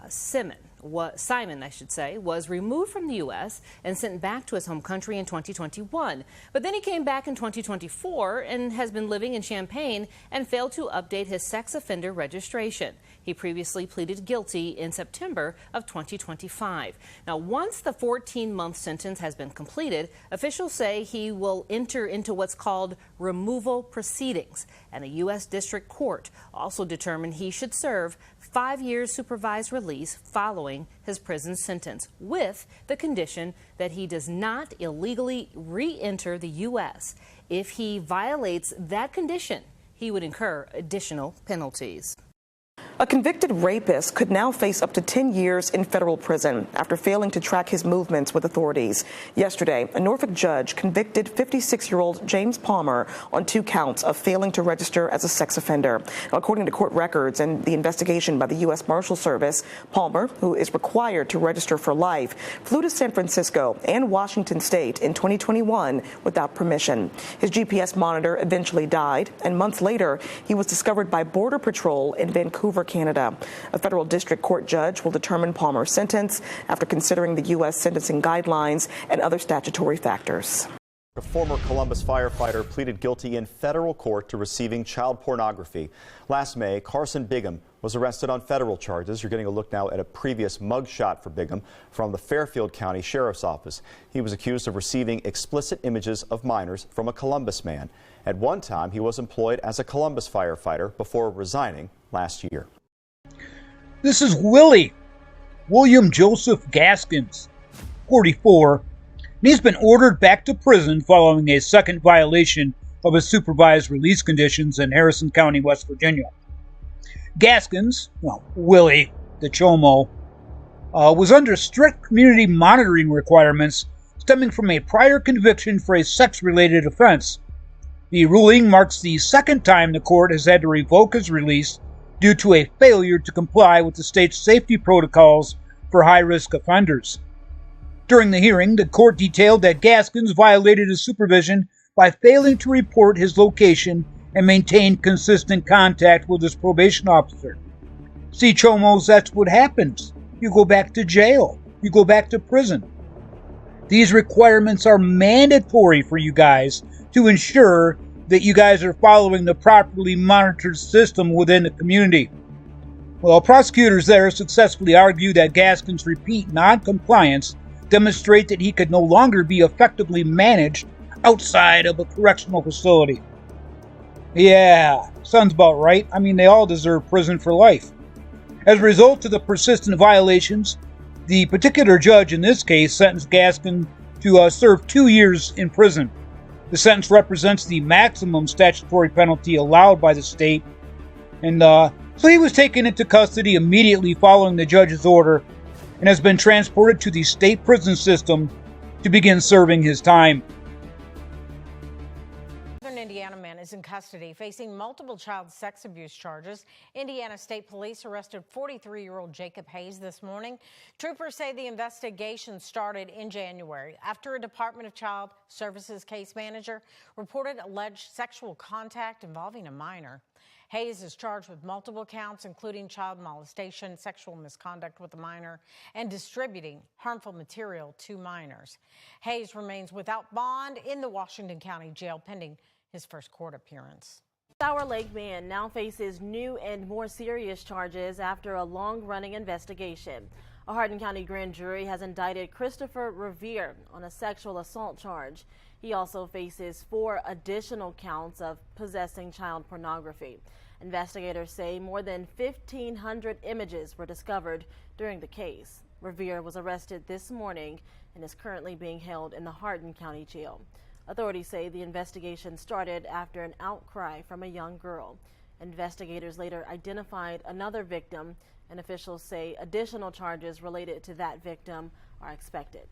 Simon was removed from the U.S. and sent back to his home country in 2021. But then he came back in 2024 and has been living in Champaign and failed to update his sex offender registration. He previously pleaded guilty in September of 2025. Now, once the 14-month sentence has been completed, officials say he will enter into what's called removal proceedings, and a U.S. District Court also determined he should serve 5 years supervised release following his prison sentence, with the condition that he does not illegally re-enter the U.S. If he violates that condition, he would incur additional penalties. A convicted rapist could now face up to 10 years in federal prison after failing to track his movements with authorities. Yesterday, a Norfolk judge convicted 56-year-old James Palmer on 2 counts of failing to register as a sex offender. Now, according to court records and the investigation by the U.S. Marshal Service, Palmer, who is required to register for life, flew to San Francisco and Washington State in 2021 without permission. His GPS monitor eventually died, and months later, he was discovered by Border Patrol in Vancouver, Canada. A federal district court judge will determine Palmer's sentence after considering the U.S. sentencing guidelines and other statutory factors. A former Columbus firefighter pleaded guilty in federal court to receiving child pornography. Last May, Carson Bigham was arrested on federal charges. You're getting a look now at a previous mugshot for Bigham from the Fairfield County Sheriff's Office. He was accused of receiving explicit images of minors from a Columbus man. At one time, he was employed as a Columbus firefighter before resigning last year. This is William Joseph Gaskins, 44, and he's been ordered back to prison following a second violation of his supervised release conditions in Harrison County, West Virginia. Gaskins, Willie, the chomo, was under strict community monitoring requirements stemming from a prior conviction for a sex-related offense. The ruling marks the second time the court has had to revoke his release due to a failure to comply with the state's safety protocols for high-risk offenders. During the hearing, the court detailed that Gaskins violated his supervision by failing to report his location and maintain consistent contact with his probation officer. See, chomos, that's what happens. You go back to jail. You go back to prison. These requirements are mandatory for you guys to ensure that you guys are following the properly monitored system within the community. Well, prosecutors there successfully argue that Gaskin's repeat non-compliance demonstrate that he could no longer be effectively managed outside of a correctional facility. Yeah, sounds about right. I mean, they all deserve prison for life. As a result of the persistent violations, the particular judge in this case sentenced Gaskin to serve 2 years in prison. The sentence represents the maximum statutory penalty allowed by the state, and so he was taken into custody immediately following the judge's order and has been transported to the state prison system to begin serving his time. An Indiana man is in custody facing multiple child sex abuse charges. Indiana State Police arrested 43-year-old Jacob Hayes this morning. Troopers say the investigation started in January after a Department of Child Services case manager reported alleged sexual contact involving a minor. Hayes is charged with multiple counts, including child molestation, sexual misconduct with a minor, and distributing harmful material to minors. Hayes remains without bond in the Washington County Jail pending his first court appearance. Sour Lake man now faces new and more serious charges after a long-running investigation. A Hardin County grand jury has indicted Christopher Revere on a sexual assault charge. He also faces 4 additional counts of possessing child pornography. Investigators say more than 1,500 images were discovered during the case. Revere was arrested this morning and is currently being held in the Hardin County Jail. Authorities say the investigation started after an outcry from a young girl. Investigators later identified another victim, and officials say additional charges related to that victim are expected.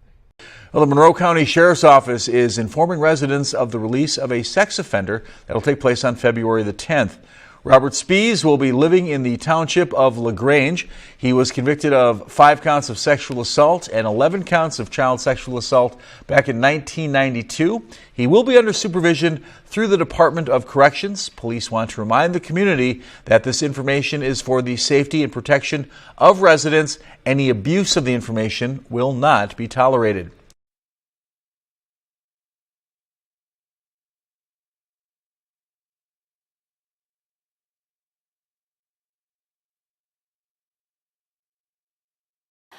Well, the Monroe County Sheriff's Office is informing residents of the release of a sex offender that will take place on February the 10th. Robert Spees will be living in the township of LaGrange. He was convicted of 5 counts of sexual assault and 11 counts of child sexual assault back in 1992. He will be under supervision through the Department of Corrections. Police want to remind the community that this information is for the safety and protection of residents. Any abuse of the information will not be tolerated.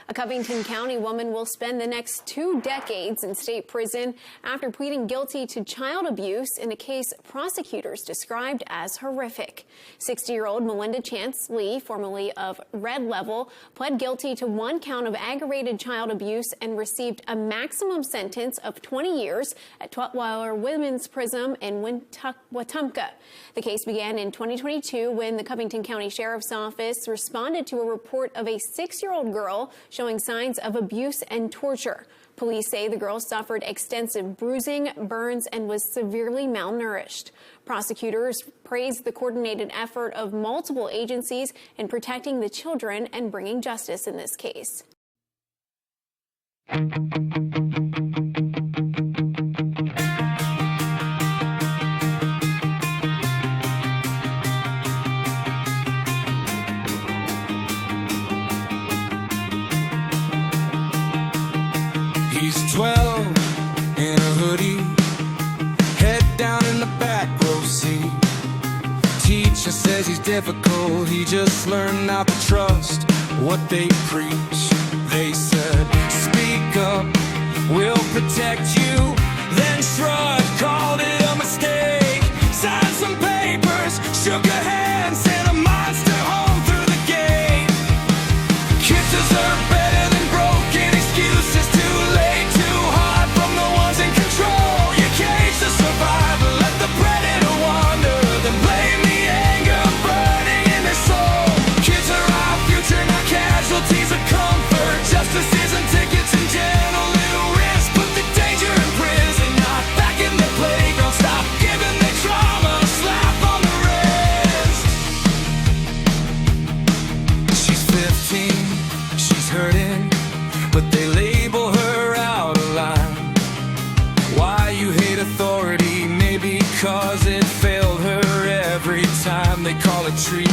A Covington County woman will spend the next 2 decades in state prison after pleading guilty to child abuse in a case prosecutors described as horrific. 60-year-old Melinda Chance Lee, formerly of Red Level, pled guilty to 1 count of aggravated child abuse and received a maximum sentence of 20 years at Tutwiler Women's Prison in Wetumpka. The case began in 2022 when the Covington County Sheriff's Office responded to a report of a 6-year-old girl showing signs of abuse and torture. Police say the girl suffered extensive bruising, burns, and was severely malnourished. Prosecutors praised the coordinated effort of multiple agencies in protecting the children and bringing justice in this case. He's 12 in a hoodie, head down in the back row seat. Teacher says he's difficult, he just learned not to trust what they preach. They said, speak up, we'll protect you. Then shrugged, called it a mistake. Signed some papers, shook her hand, sent a monster home through the gate. Kids deserve better than broken excuses. Too late, too hard from the ones in control. You cage the survivor, let the predator wander, then blame the anger burning in their soul. Kids are our future, not casualties of comfort. Justice isn't tickets and gentle little risks. Put the danger in prison, not back in the playground. Stop giving their trauma a slap on the wrist. She's 15, she's hurting, but they label her out of line. Why you hate authority? Maybe cause it failed her every time. They call it treason.